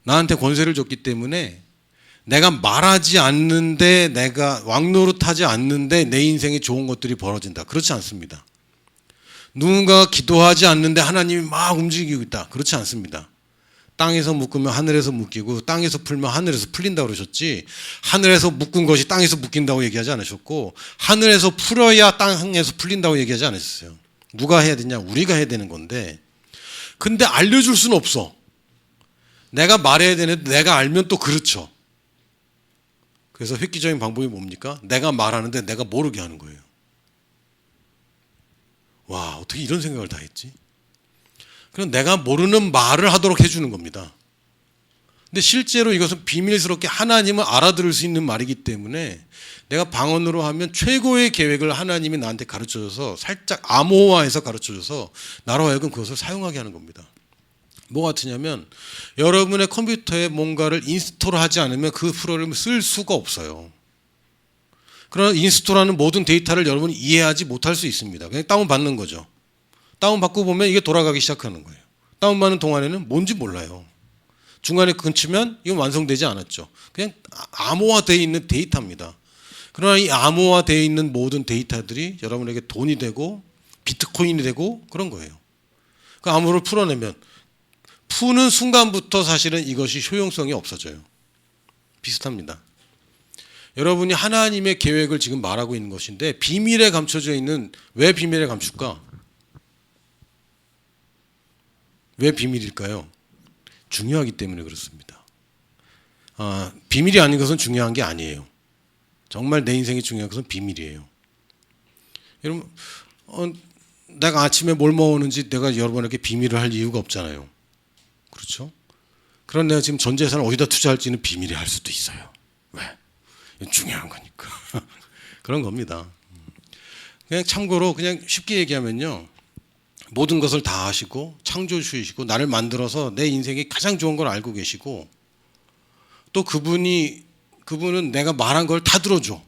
나한테 권세를 줬기 때문에 내가 말하지 않는데, 내가 왕노릇하지 않는데 내 인생에 좋은 것들이 벌어진다. 그렇지 않습니다. 누군가가 기도하지 않는데 하나님이 막 움직이고 있다. 그렇지 않습니다. 땅에서 묶으면 하늘에서 묶이고 땅에서 풀면 하늘에서 풀린다고 그러셨지, 하늘에서 묶은 것이 땅에서 묶인다고 얘기하지 않으셨고, 하늘에서 풀어야 땅에서 풀린다고 얘기하지 않으셨어요. 누가 해야 되냐? 우리가 해야 되는 건데, 근데 알려줄 수는 없어. 내가 말해야 되는데 내가 알면 또 그렇죠. 그래서 획기적인 방법이 뭡니까? 내가 말하는데 내가 모르게 하는 거예요. 와, 어떻게 이런 생각을 다 했지? 그럼 내가 모르는 말을 하도록 해주는 겁니다. 근데 실제로 이것은 비밀스럽게 하나님은 알아들을 수 있는 말이기 때문에 내가 방언으로 하면 최고의 계획을 하나님이 나한테 가르쳐줘서, 살짝 암호화해서 가르쳐줘서 나로 하여금 그것을 사용하게 하는 겁니다. 뭐 같으냐면, 여러분의 컴퓨터에 뭔가를 인스톨하지 않으면 그 프로그램을 쓸 수가 없어요. 그러나 인스톨하는 모든 데이터를 여러분이 이해하지 못할 수 있습니다. 그냥 다운받는 거죠. 다운받고 보면 이게 돌아가기 시작하는 거예요. 다운받는 동안에는 뭔지 몰라요. 중간에 끊치면 이건 완성되지 않았죠. 그냥 암호화되어 있는 데이터입니다. 그러나 이 암호화되어 있는 모든 데이터들이 여러분에게 돈이 되고 비트코인이 되고 그런 거예요. 그 암호를 풀어내면, 푸는 순간부터 사실은 이것이 효용성이 없어져요. 비슷합니다. 여러분이 하나님의 계획을 지금 말하고 있는 것인데 비밀에 감춰져 있는, 왜 비밀에 감출까? 왜 비밀일까요? 중요하기 때문에 그렇습니다. 비밀이 아닌 것은 중요한 게 아니에요. 정말 내 인생이 중요한 것은 비밀이에요. 여러분, 내가 아침에 뭘 먹었는지 내가 여러분에게 비밀을 할 이유가 없잖아요. 그렇죠? 그런 내가 지금 전 재산을 어디다 투자할지는 비밀이 할 수도 있어요. 왜? 이건 중요한 거니까. 그런 겁니다. 그냥 참고로 그냥 쉽게 얘기하면요, 모든 것을 다 하시고 창조주이시고 나를 만들어서 내 인생에 가장 좋은 걸 알고 계시고, 또 그분은 내가 말한 걸 다 들어줘.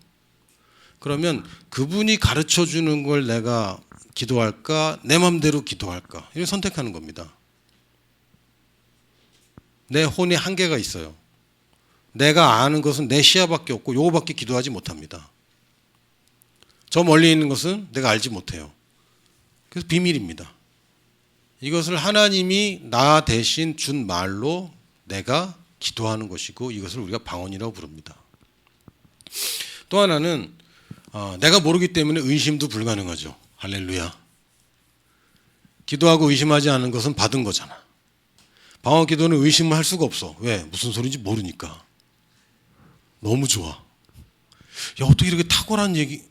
그러면 그분이 가르쳐주는 걸 내가 기도할까, 내 맘대로 기도할까, 이걸 선택하는 겁니다. 내 혼에 한계가 있어요. 내가 아는 것은 내 시야밖에 없고 요거밖에 기도하지 못합니다. 저 멀리 있는 것은 내가 알지 못해요. 그래서 비밀입니다. 이것을 하나님이 나 대신 준 말로 내가 기도하는 것이고, 이것을 우리가 방언이라고 부릅니다. 또 하나는 내가 모르기 때문에 의심도 불가능하죠. 할렐루야. 기도하고 의심하지 않은 것은 받은 거잖아. 방언 기도는 의심을 할 수가 없어. 왜? 무슨 소리인지 모르니까. 너무 좋아. 야, 어떻게 이렇게 탁월한 얘기.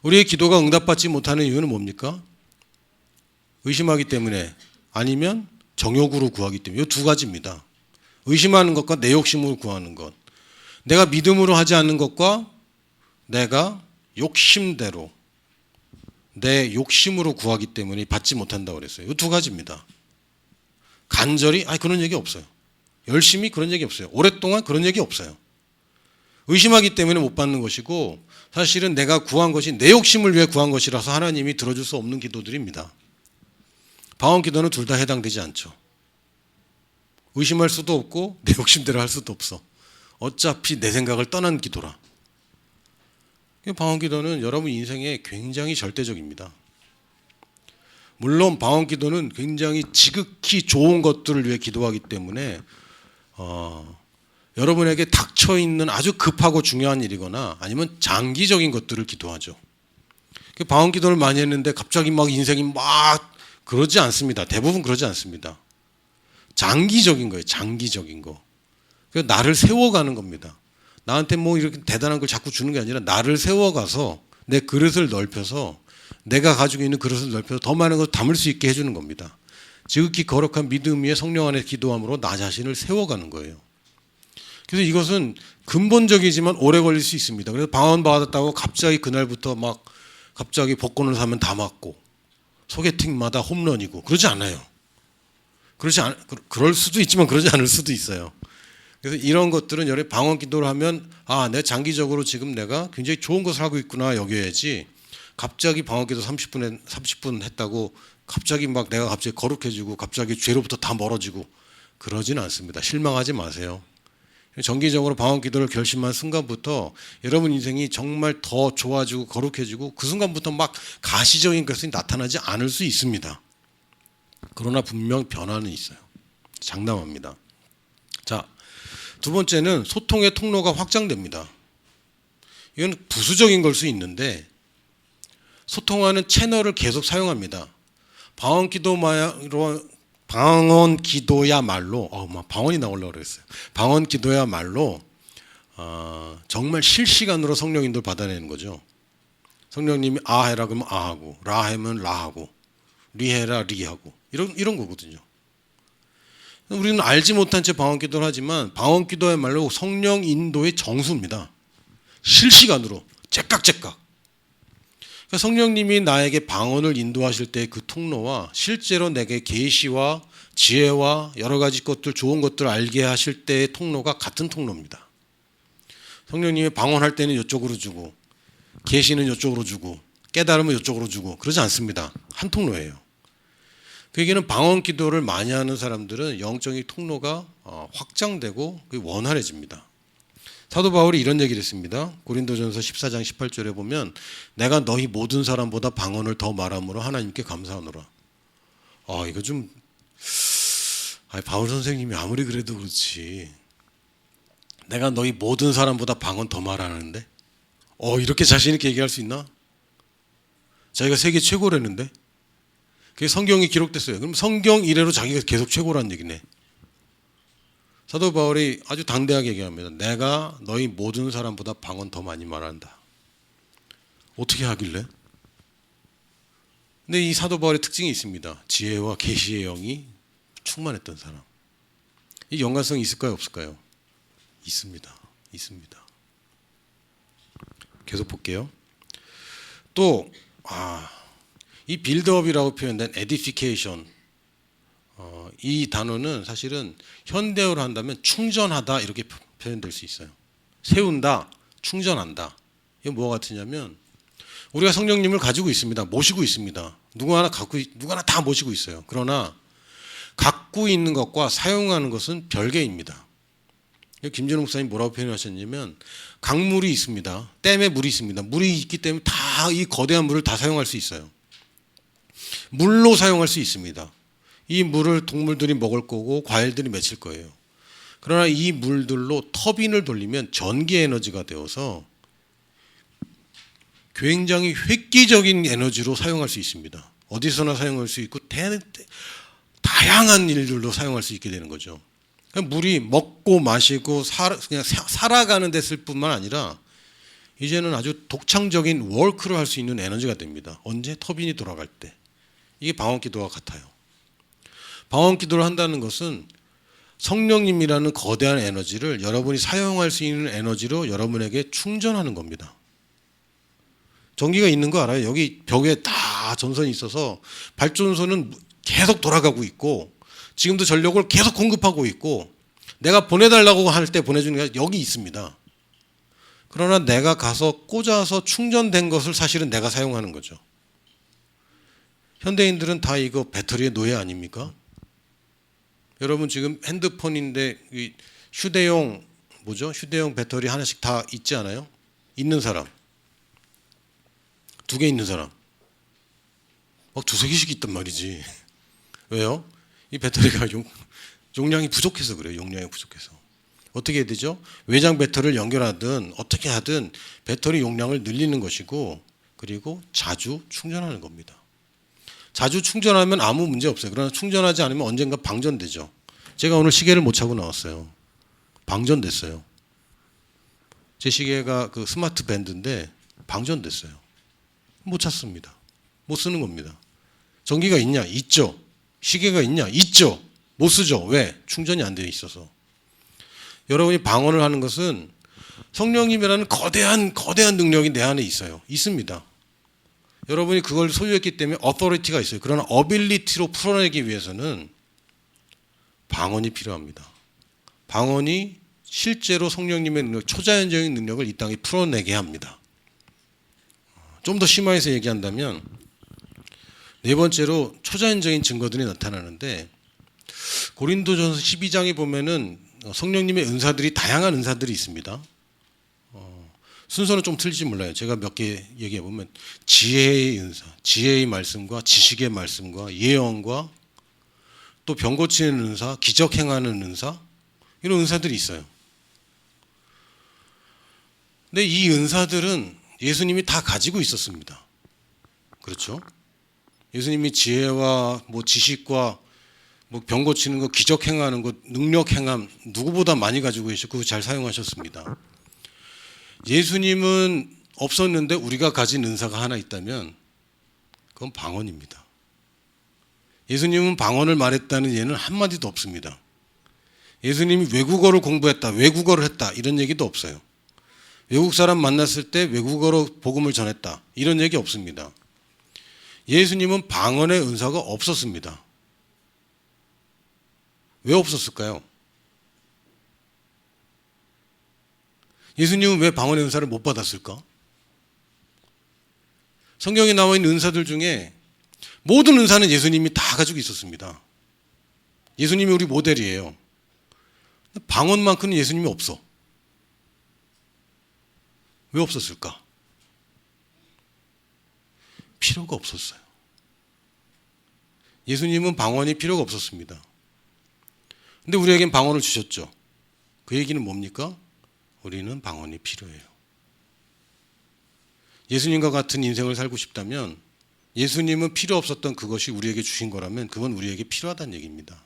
우리의 기도가 응답받지 못하는 이유는 뭡니까? 의심하기 때문에, 아니면 정욕으로 구하기 때문에. 이 두 가지입니다. 의심하는 것과 내 욕심으로 구하는 것. 내가 믿음으로 하지 않는 것과 내가 욕심대로, 내 욕심으로 구하기 때문에 받지 못한다고 그랬어요. 이 두 가지입니다. 간절히 그런 얘기 없어요. 열심히 그런 얘기 없어요. 오랫동안 그런 얘기 없어요. 의심하기 때문에 못 받는 것이고, 사실은 내가 구한 것이 내 욕심을 위해 구한 것이라서 하나님이 들어줄 수 없는 기도들입니다. 방언 기도는 둘 다 해당되지 않죠. 의심할 수도 없고 내 욕심대로 할 수도 없어. 어차피 내 생각을 떠난 기도라. 방언 기도는 여러분 인생에 굉장히 절대적입니다. 물론 방언 기도는 굉장히 지극히 좋은 것들을 위해 기도하기 때문에 여러분에게 닥쳐있는 아주 급하고 중요한 일이거나 아니면 장기적인 것들을 기도하죠. 방언 기도를 많이 했는데 갑자기 막 인생이 막 그러지 않습니다. 대부분 그러지 않습니다. 장기적인 거예요. 장기적인 거. 그래서 나를 세워가는 겁니다. 나한테 뭐 이렇게 대단한 걸 자꾸 주는 게 아니라 나를 세워가서 내 그릇을 넓혀서, 내가 가지고 있는 그릇을 넓혀서 더 많은 것을 담을 수 있게 해주는 겁니다. 지극히 거룩한 믿음 위에 성령 안에 기도함으로 나 자신을 세워가는 거예요. 그래서 이것은 근본적이지만 오래 걸릴 수 있습니다. 그래서 방언 받았다고 갑자기 그날부터 막 갑자기 복권을 사면 다 맞고 소개팅마다 홈런이고 그러지 않아요. 그럴 수도 있지만 그러지 않을 수도 있어요. 그래서 이런 것들은 여러 방언 기도를 하면 내 장기적으로 지금 내가 굉장히 좋은 것을 하고 있구나 여겨야지, 갑자기 방언 기도 30분 했다고 갑자기 막 내가 갑자기 거룩해지고 갑자기 죄로부터 다 멀어지고 그러진 않습니다. 실망하지 마세요. 정기적으로 방언 기도를 결심한 순간부터 여러분 인생이 정말 더 좋아지고 거룩해지고 그 순간부터 막 가시적인 것이 나타나지 않을 수 있습니다. 그러나 분명 변화는 있어요. 장담합니다. 자, 두 번째는 소통의 통로가 확장됩니다. 이건 부수적인 걸 수 있는데 소통하는 채널을 계속 사용합니다. 방언 기도야말로 방언이 나오려고 그랬어요. 방언 기도야말로 정말 실시간으로 성령 인도를 받아내는 거죠. 성령님이 아 해라 그러면 아 하고, 라 하면 라 하고, 리 해라 리 하고, 이런 거거든요. 우리는 알지 못한 채 방언 기도를 하지만 방언 기도야말로 성령 인도의 정수입니다. 실시간으로 째깍째깍. 그러니까 성령님이 나에게 방언을 인도하실 때 그 통로와 실제로 내게 계시와 지혜와 여러 가지 것들, 좋은 것들을 알게 하실 때의 통로가 같은 통로입니다. 성령님이 방언할 때는 이쪽으로 주고, 계시는 이쪽으로 주고, 깨달음은 이쪽으로 주고 그러지 않습니다. 한 통로예요. 그 얘기는 방언 기도를 많이 하는 사람들은 영적인 통로가 확장되고 원활해집니다. 사도 바울이 이런 얘기를 했습니다. 고린도전서 14장 18절에 보면 내가 너희 모든 사람보다 방언을 더 말함으로 하나님께 감사하노라. 이거 좀 바울 선생님이 아무리 그래도 그렇지, 내가 너희 모든 사람보다 방언 더 말하는데 이렇게 자신 있게 얘기할 수 있나? 자기가 세계 최고라는데. 그게 성경이 기록됐어요. 그럼 성경 이래로 자기가 계속 최고라는 얘기네. 사도 바울이 아주 당대하게 얘기합니다. 내가 너희 모든 사람보다 방언 더 많이 말한다. 어떻게 하길래? 근데 이 사도 바울의 특징이 있습니다. 지혜와 계시의 영이 충만했던 사람. 이 연관성이 있을까요, 없을까요? 있습니다. 계속 볼게요. 또 이 빌드업이라고 표현된 edification, 이 단어는 사실은 현대어로 한다면 충전하다 이렇게 표현될 수 있어요. 세운다, 충전한다. 이게 뭐가 같으냐면 우리가 성령님을 가지고 있습니다. 모시고 있습니다. 누구 하나 다 모시고 있어요. 그러나 갖고 있는 것과 사용하는 것은 별개입니다. 김진호 목사님 뭐라고 표현하셨냐면 강물이 있습니다. 댐에 물이 있습니다. 물이 있기 때문에 다 이 거대한 물을 다 사용할 수 있어요. 물로 사용할 수 있습니다. 이 물을 동물들이 먹을 거고 과일들이 맺힐 거예요. 그러나 이 물들로 터빈을 돌리면 전기 에너지가 되어서 굉장히 획기적인 에너지로 사용할 수 있습니다. 어디서나 사용할 수 있고 다양한 일들로 사용할 수 있게 되는 거죠. 물이 먹고 마시고 그냥 살아가는 데 쓸 뿐만 아니라 이제는 아주 독창적인 워크를 할 수 있는 에너지가 됩니다. 언제? 터빈이 돌아갈 때. 이게 방언 기도와 같아요. 방언 기도를 한다는 것은 성령님이라는 거대한 에너지를 여러분이 사용할 수 있는 에너지로 여러분에게 충전하는 겁니다. 전기가 있는 거 알아요? 여기 벽에 다 전선이 있어서 발전소는 계속 돌아가고 있고 지금도 전력을 계속 공급하고 있고 내가 보내달라고 할 때 보내주는 게 여기 있습니다. 그러나 내가 가서 꽂아서 충전된 것을 사실은 내가 사용하는 거죠. 현대인들은 다 이거 배터리의 노예 아닙니까? 여러분 지금 핸드폰인데 휴대용 배터리 하나씩 다 있지 않아요? 있는 사람, 2개 있는 사람, 막 2-3개씩 있단 말이지. 왜요? 이 배터리가 용량이 부족해서 그래요. 용량이 부족해서. 어떻게 해야 되죠? 외장 배터리를 연결하든 어떻게 하든 배터리 용량을 늘리는 것이고 그리고 자주 충전하는 겁니다. 자주 충전하면 아무 문제 없어요. 그러나 충전하지 않으면 언젠가 방전되죠. 제가 오늘 시계를 못 차고 나왔어요. 방전됐어요. 제 시계가 그 스마트 밴드인데 방전됐어요. 못 찾습니다. 못 쓰는 겁니다. 전기가 있냐? 있죠. 시계가 있냐? 있죠. 못 쓰죠. 왜? 충전이 안 되어 있어서. 여러분이 방언을 하는 것은 성령님이라는 거대한 능력이 내 안에 있어요. 있습니다. 여러분이 그걸 소유했기 때문에 어토리티가 있어요. 그러나 어빌리티로 풀어내기 위해서는 방언이 필요합니다. 방언이 실제로 성령님의 능력, 초자연적인 능력을 이 땅에 풀어내게 합니다. 좀 더 심화해서 얘기한다면 네 번째로 초자연적인 증거들이 나타나는데 고린도전서 12장에 보면은 성령님의 은사들이 다양한 은사들이 있습니다. 순서는 좀 틀릴지 몰라요. 제가 몇 개 얘기해 보면 지혜의 은사, 지혜의 말씀과 지식의 말씀과 예언과 또 병 고치는 은사, 기적 행하는 은사, 이런 은사들이 있어요. 근데 이 은사들은 예수님이 다 가지고 있었습니다. 그렇죠? 예수님이 지혜와 뭐 지식과 뭐 병 고치는 거, 기적 행하는 거, 능력 행함 누구보다 많이 가지고 계시고 잘 사용하셨습니다. 예수님은 없었는데 우리가 가진 은사가 하나 있다면 그건 방언입니다. 예수님은 방언을 말했다는 예는 한마디도 없습니다. 예수님이 외국어를 공부했다, 외국어를 했다 이런 얘기도 없어요. 외국 사람 만났을 때 외국어로 복음을 전했다 이런 얘기 없습니다. 예수님은 방언의 은사가 없었습니다. 왜 없었을까요? 예수님은 왜 방언의 은사를 못 받았을까? 성경에 나와 있는 은사들 중에 모든 은사는 예수님이 다 가지고 있었습니다. 예수님이 우리 모델이에요. 방언만큼은 예수님이 없어. 왜 없었을까? 필요가 없었어요. 예수님은 방언이 필요가 없었습니다. 근데 우리에겐 방언을 주셨죠. 그 얘기는 뭡니까? 우리는 방언이 필요해요. 예수님과 같은 인생을 살고 싶다면 예수님은 필요 없었던 그것이 우리에게 주신 거라면 그건 우리에게 필요하다는 얘기입니다.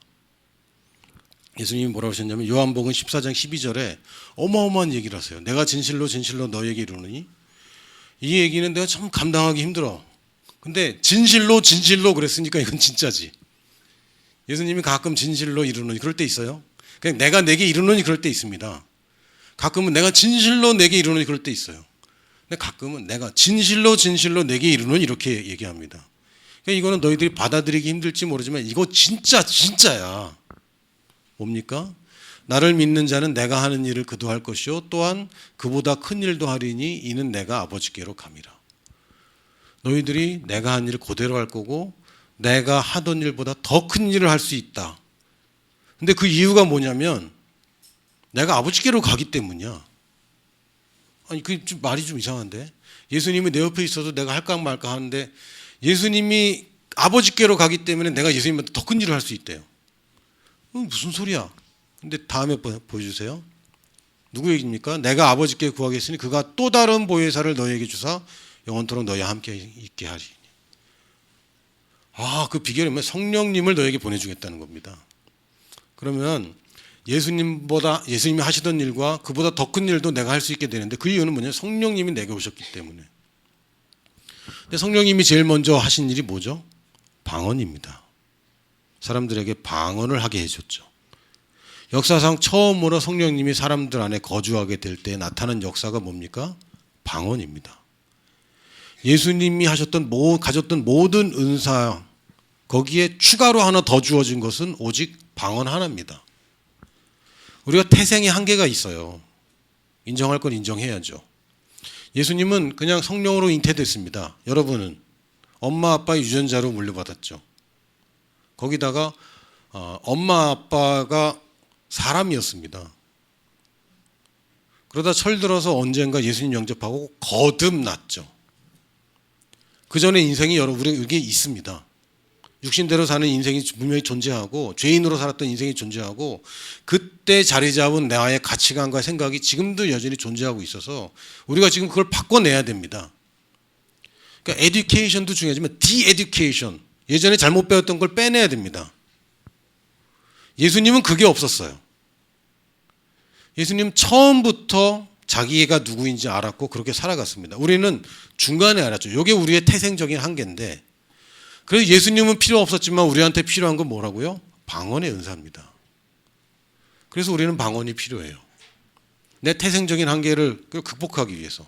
예수님이 뭐라고 하셨냐면 요한복음 14장 12절에 어마어마한 얘기를 하세요. 내가 진실로 진실로 너에게 이르노니, 이 얘기는 내가 참 감당하기 힘들어. 근데 진실로 진실로 그랬으니까 이건 진짜지. 예수님이 가끔 진실로 이르노니 그럴 때 있어요. 그냥 내가 내게 이르노니 그럴 때 있습니다. 가끔은 내가 진실로 내게 이르노니 그럴 때 있어요. 근데 가끔은 내가 진실로 진실로 내게 이르노니 이렇게 얘기합니다. 그러니까 이거는 너희들이 받아들이기 힘들지 모르지만 이거 진짜야. 뭡니까? 나를 믿는 자는 내가 하는 일을 그도 할 것이요 또한 그보다 큰 일도 하리니 이는 내가 아버지께로 감이라. 너희들이 내가 한 일을 그대로 할 거고 내가 하던 일보다 더 큰 일을 할 수 있다. 근데 그 이유가 뭐냐면 내가 아버지께로 가기 때문이야. 아니 그 말이 좀 이상한데, 예수님이 내 옆에 있어도 내가 할까 말까 하는데 예수님이 아버지께로 가기 때문에 내가 예수님한테 더 큰 일을 할 수 있대요. 무슨 소리야? 근데 다음에 보여주세요. 누구 얘기입니까? 내가 아버지께 구하겠으니 그가 또 다른 보혜사를 너희에게 주사 영원토록 너희와 함께 있게 하리니. 그 비결이 뭐냐면 성령님을 너희에게 보내주겠다는 겁니다. 그러면 예수님이 하시던 일과 그보다 더 큰 일도 내가 할 수 있게 되는데 그 이유는 뭐냐면 성령님이 내게 오셨기 때문에. 근데 성령님이 제일 먼저 하신 일이 뭐죠? 방언입니다. 사람들에게 방언을 하게 해줬죠. 역사상 처음으로 성령님이 사람들 안에 거주하게 될 때 나타난 역사가 뭡니까? 방언입니다. 예수님이 가졌던 모든 은사 거기에 추가로 하나 더 주어진 것은 오직 방언 하나입니다. 우리가 태생의 한계가 있어요. 인정할 건 인정해야죠. 예수님은 그냥 성령으로 잉태됐습니다. 여러분은 엄마 아빠 유전자로 물려받았죠. 거기다가 엄마 아빠가 사람이었습니다. 그러다 철들어서 언젠가 예수님 영접하고 거듭났죠. 그 전에 인생이 우리에게 있습니다. 육신대로 사는 인생이 분명히 존재하고 죄인으로 살았던 인생이 존재하고 그때 자리 잡은 나의 가치관과 생각이 지금도 여전히 존재하고 있어서 우리가 지금 그걸 바꿔내야 됩니다. 그러니까 에듀케이션도 중요하지만 디에듀케이션, 예전에 잘못 배웠던 걸 빼내야 됩니다. 예수님은 그게 없었어요. 예수님 처음부터 자기가 누구인지 알았고 그렇게 살아갔습니다. 우리는 중간에 알았죠. 이게 우리의 태생적인 한계인데, 그래서 예수님은 필요 없었지만 우리한테 필요한 건 뭐라고요? 방언의 은사입니다. 그래서 우리는 방언이 필요해요. 내 태생적인 한계를 극복하기 위해서.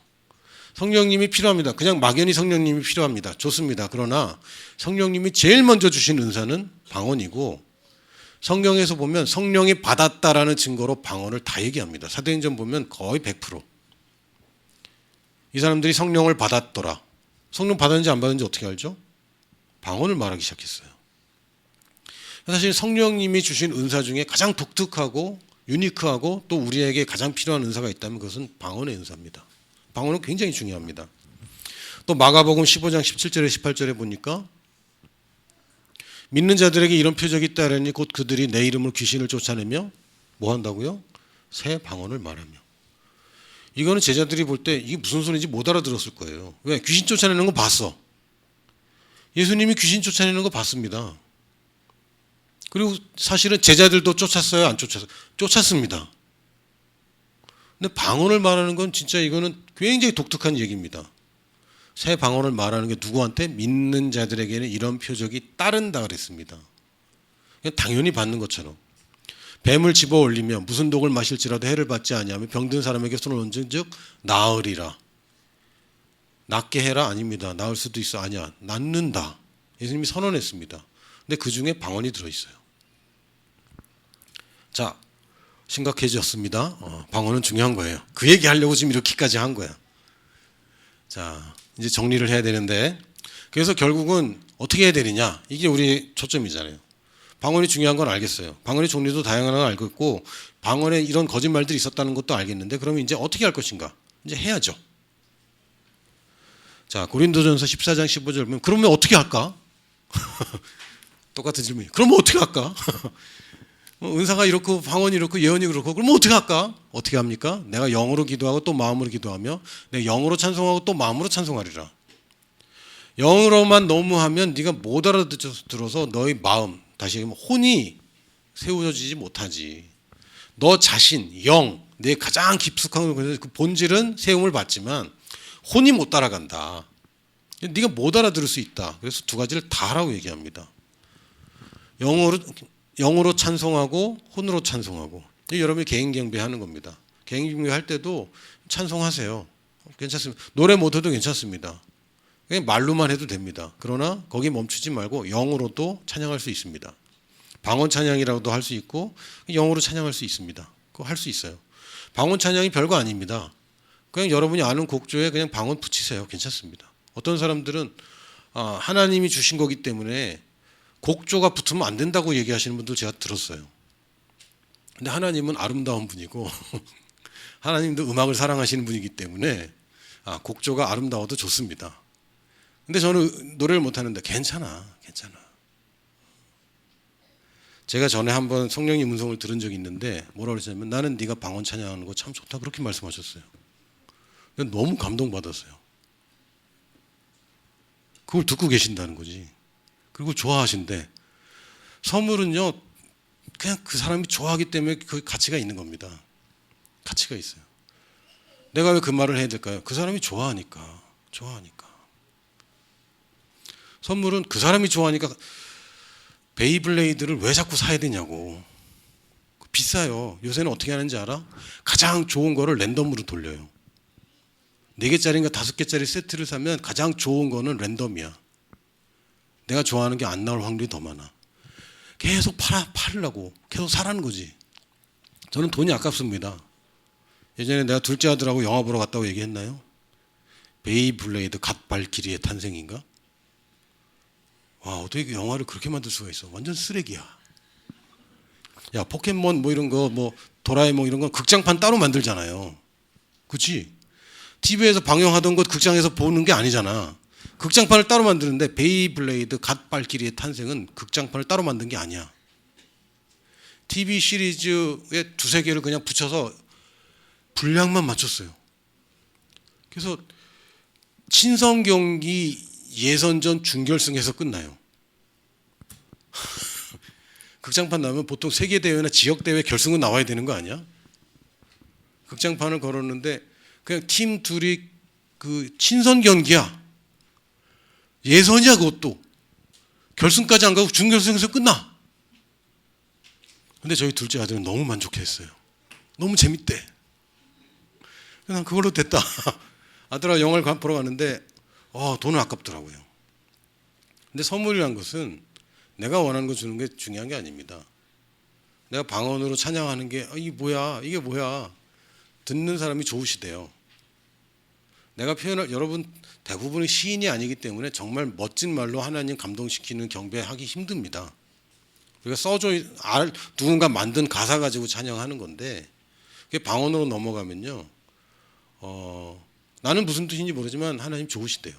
성령님이 필요합니다. 그냥 막연히 성령님이 필요합니다. 좋습니다. 그러나 성령님이 제일 먼저 주신 은사는 방언이고 성경에서 보면 성령이 받았다라는 증거로 방언을 다 얘기합니다. 사도행전 보면 거의 100%. 이 사람들이 성령을 받았더라. 성령 받았는지 안 받았는지 어떻게 알죠? 방언을 말하기 시작했어요. 사실 성령님이 주신 은사 중에 가장 독특하고 유니크하고 또 우리에게 가장 필요한 은사가 있다면 그것은 방언의 은사입니다. 방언은 굉장히 중요합니다. 또 마가복음 15장 17절에 18절에 보니까 믿는 자들에게 이런 표적이 있다라니 곧 그들이 내 이름으로 귀신을 쫓아내며 뭐 한다고요? 새 방언을 말하며. 이거는 제자들이 볼 때 이게 무슨 소리인지 못 알아들었을 거예요. 왜? 귀신 쫓아내는 거 봤어. 예수님이 귀신 쫓아내는 거 봤습니다. 그리고 사실은 제자들도 쫓았어요? 안 쫓았어요? 쫓았습니다. 근데 방언을 말하는 건 진짜 이거는 굉장히 독특한 얘기입니다. 새 방언을 말하는 게 누구한테? 믿는 자들에게는 이런 표적이 따른다 그랬습니다. 그냥 당연히 받는 것처럼. 뱀을 집어 올리면 무슨 독을 마실지라도 해를 받지 아니하며 병든 사람에게 손을 얹은 즉 나으리라. 낫게 해라? 아닙니다. 나을 수도 있어. 아니야. 낫는다. 예수님이 선언했습니다. 근데 그 중에 방언이 들어있어요. 자, 심각해졌습니다. 방언은 중요한 거예요. 그 얘기 하려고 지금 이렇게까지 한 거야. 자, 이제 정리를 해야 되는데, 그래서 결국은 어떻게 해야 되느냐, 이게 우리 초점이잖아요. 방언이 중요한 건 알겠어요. 방언의 종류도 다양한 건 알고 있고 방언에 이런 거짓말들이 있었다는 것도 알겠는데, 그러면 이제 어떻게 할 것인가? 이제 해야죠. 자, 고린도전서 14장 15절 보면 그러면 어떻게 할까? 똑같은 질문이에요. 그러면 어떻게 할까? 은사가 이렇고 방언이 이렇고 예언이 그렇고 그러면 어떻게 할까? 어떻게 합니까? 내가 영으로 기도하고 또 마음으로 기도하며 내가 영으로 찬송하고 또 마음으로 찬송하리라. 영으로만 너무 하면 네가 못 알아들어서 너의 마음, 다시 얘기하면 혼이 세워지지 못하지. 너 자신, 영, 내 가장 깊숙한 그 본질은 세움을 받지만 혼이 못 따라간다. 네가 못 알아들을 수 있다. 그래서 두 가지를 다 하라고 얘기합니다. 영으로 찬송하고 혼으로 찬송하고. 여러분이 개인 경배하는 겁니다. 개인 경배할 때도 찬송하세요. 괜찮습니다. 노래 못해도 괜찮습니다. 그냥 말로만 해도 됩니다. 그러나 거기 멈추지 말고 영으로도 찬양할 수 있습니다. 방언 찬양이라고도 할 수 있고 영으로 찬양할 수 있습니다. 그거 할 수 있어요. 방언 찬양이 별거 아닙니다. 그냥 여러분이 아는 곡조에 그냥 방언 붙이세요. 괜찮습니다. 어떤 사람들은 하나님이 주신 거기 때문에 곡조가 붙으면 안 된다고 얘기하시는 분들 제가 들었어요. 근데 하나님은 아름다운 분이고 하나님도 음악을 사랑하시는 분이기 때문에 곡조가 아름다워도 좋습니다. 근데 저는 노래를 못하는데 괜찮아. 제가 전에 한번 성령님 음성을 들은 적이 있는데 뭐라고 그랬냐면 나는 네가 방언 찬양하는 거 참 좋다 그렇게 말씀하셨어요. 너무 감동받았어요. 그걸 듣고 계신다는 거지. 그리고 좋아하신대. 선물은요 그냥 그 사람이 좋아하기 때문에 그 가치가 있는 겁니다. 가치가 있어요. 내가 왜 그 말을 해야 될까요? 그 사람이 좋아하니까. 선물은 그 사람이 좋아하니까. 베이블레이드를 왜 자꾸 사야 되냐고. 비싸요. 요새는 어떻게 하는지 알아? 가장 좋은 거를 랜덤으로 돌려요. 4개짜리인가 5개짜리 세트를 사면 가장 좋은 거는 랜덤이야. 내가 좋아하는 게 안 나올 확률이 더 많아. 계속 팔으려고 계속 사라는 거지. 저는 돈이 아깝습니다. 예전에 내가 둘째 아들하고 영화 보러 갔다고 얘기했나요? 베이블레이드 갓발키리의 탄생인가? 와, 어떻게 영화를 그렇게 만들 수가 있어? 완전 쓰레기야. 야, 포켓몬 뭐 이런 거, 뭐 도라에몽 이런 건 극장판 따로 만들잖아요. 그렇지? TV에서 방영하던 것 극장에서 보는 게 아니잖아. 극장판을 따로 만드는데 베이블레이드 갓발키리의 탄생은 극장판을 따로 만든 게 아니야. TV 시리즈에 2-3개를 그냥 붙여서 분량만 맞췄어요. 그래서 친선 경기 예선전 준결승에서 끝나요. 극장판 나오면 보통 세계대회나 지역대회 결승은 나와야 되는 거 아니야? 극장판을 걸었는데 그냥 팀 둘이 그 친선 경기야. 예선이야 그것도. 결승까지 안 가고 준결승에서 끝나. 근데 저희 둘째 아들은 너무 만족했어요. 너무 재밌대. 난 그걸로 됐다. 아들아 영화를 보러 갔는데 돈은 아깝더라고요. 근데 선물이란 것은 내가 원하는 거 주는 게 중요한 게 아닙니다. 내가 방언으로 찬양하는 게 이게 뭐야, 이게 뭐야, 듣는 사람이 좋으시대요. 내가 표현할, 여러분 대부분이 시인이 아니기 때문에 정말 멋진 말로 하나님 감동시키는 경배하기 힘듭니다. 우리가 누군가 만든 가사 가지고 찬양하는 건데, 그게 방언으로 넘어가면요, 나는 무슨 뜻인지 모르지만 하나님 좋으시대요.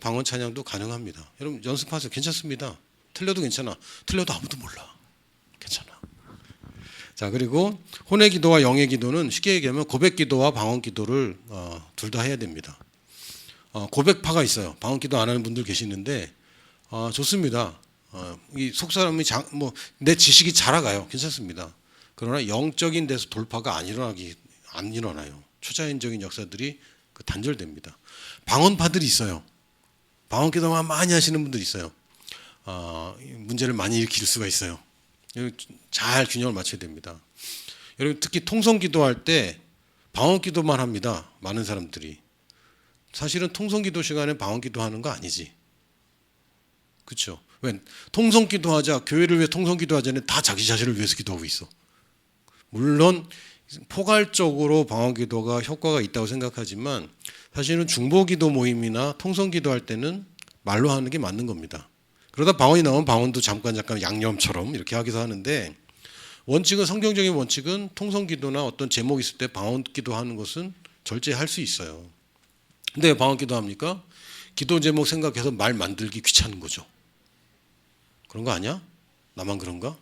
방언 찬양도 가능합니다. 여러분 연습하세요. 괜찮습니다. 틀려도 괜찮아. 틀려도 아무도 몰라. 괜찮아. 자, 그리고 혼의 기도와 영의 기도는 쉽게 얘기하면 고백 기도와 방언 기도를 둘 다 해야 됩니다. 고백파가 있어요. 방언 기도 안 하는 분들 계시는데 좋습니다. 이 속사람이 내 지식이 자라가요. 괜찮습니다. 그러나 영적인 데서 돌파가 안 일어나요. 초자연적인 역사들이 단절됩니다. 방언파들이 있어요. 방언 기도만 많이 하시는 분들이 있어요. 문제를 많이 일으킬 수가 있어요. 잘 균형을 맞춰야 됩니다. 여러분 특히 통성 기도할 때 방언 기도만 합니다. 많은 사람들이. 사실은 통성 기도 시간에 방언 기도하는 거 아니지. 그렇죠? 왜 통성 기도하자, 교회를 위해 통성 기도하자는 다 자기 자신을 위해서 기도하고 있어. 물론 포괄적으로 방언 기도가 효과가 있다고 생각하지만 사실은 중보 기도 모임이나 통성 기도할 때는 말로 하는 게 맞는 겁니다. 그러다 방언이 나오면 방언도 잠깐 양념처럼 이렇게 하기도 하는데, 원칙은, 성경적인 원칙은 통성 기도나 어떤 제목이 있을 때 방언 기도하는 것은 절제할 수 있어요. 근데 왜 방언 기도합니까? 기도 제목 생각해서 말 만들기 귀찮은 거죠. 그런 거 아니야? 나만 그런가?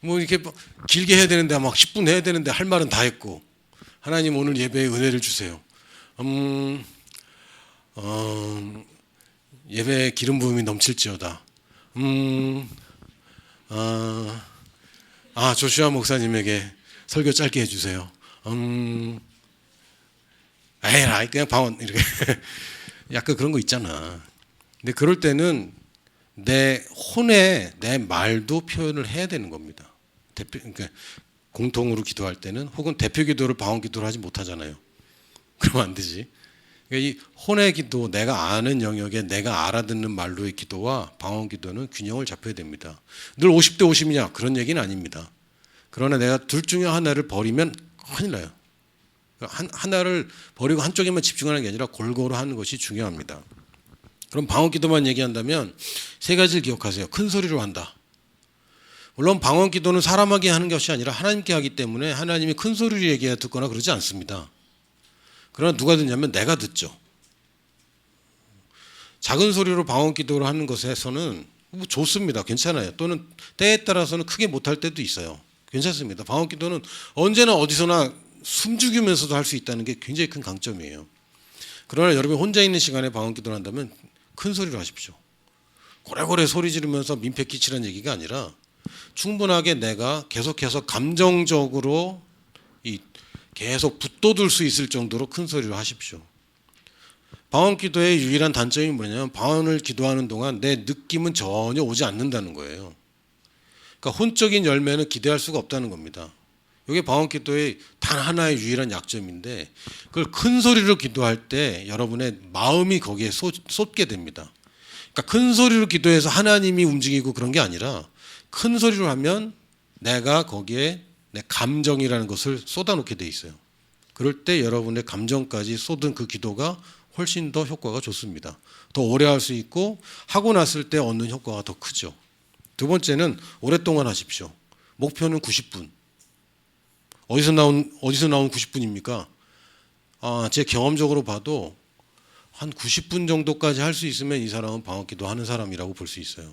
뭐 이렇게 길게 해야 되는데 막 10분 해야 되는데 할 말은 다 했고, 하나님 오늘 예배에 은혜를 주세요. 예배에 기름 부음이 넘칠지어다. 조슈아 목사님에게 설교 짧게 해주세요. 에이, 그냥 방언 이렇게 약간 그런 거 있잖아. 근데 그럴 때는 내 혼에 내 말도 표현을 해야 되는 겁니다. 그러니까 공통으로 기도할 때는, 혹은 대표 기도를 방언 기도를 하지 못하잖아요. 그러면 안 되지. 그러니까 이 혼의 기도, 내가 아는 영역에 내가 알아듣는 말로의 기도와 방언 기도는 균형을 잡혀야 됩니다. 늘 50대 50이냐 그런 얘기는 아닙니다. 그러나 내가 둘 중에 하나를 버리면 큰일 나요. 하나를 버리고 한쪽에만 집중하는 게 아니라 골고루 하는 것이 중요합니다. 그럼 방언 기도만 얘기한다면 세 가지를 기억하세요. 큰 소리로 한다. 물론 방언 기도는 사람에게 하는 것이 아니라 하나님께 하기 때문에 하나님이 큰 소리로 얘기해 듣거나 그러지 않습니다. 그러나 누가 듣냐면 내가 듣죠. 작은 소리로 방언 기도를 하는 것에서는 뭐 좋습니다. 괜찮아요. 또는 때에 따라서는 크게 못할 때도 있어요. 괜찮습니다. 방언 기도는 언제나 어디서나 숨죽이면서도 할 수 있다는 게 굉장히 큰 강점이에요. 그러나 여러분이 혼자 있는 시간에 방언 기도를 한다면 큰 소리로 하십시오. 고래고래 소리 지르면서 민폐 끼치라는 얘기가 아니라 충분하게 내가 계속해서 감정적으로 계속 붙돋을 수 있을 정도로 큰 소리로 하십시오. 방언 기도의 유일한 단점이 뭐냐면 방언을 기도하는 동안 내 느낌은 전혀 오지 않는다는 거예요. 그러니까 혼적인 열매는 기대할 수가 없다는 겁니다. 이게 방언 기도의 단 하나의 유일한 약점인데, 그걸 큰 소리로 기도할 때 여러분의 마음이 거기에 쏟게 됩니다. 그러니까 큰 소리로 기도해서 하나님이 움직이고 그런 게 아니라 큰 소리로 하면 내가 거기에 내 감정이라는 것을 쏟아놓게 돼 있어요. 그럴 때 여러분의 감정까지 쏟은 그 기도가 훨씬 더 효과가 좋습니다. 더 오래 할 수 있고 하고 났을 때 얻는 효과가 더 크죠. 두 번째는 오랫동안 하십시오. 목표는 90분. 어디서 나온 90분입니까? 제 경험적으로 봐도 한 90분 정도까지 할 수 있으면 이 사람은 방언 기도 하는 사람이라고 볼 수 있어요.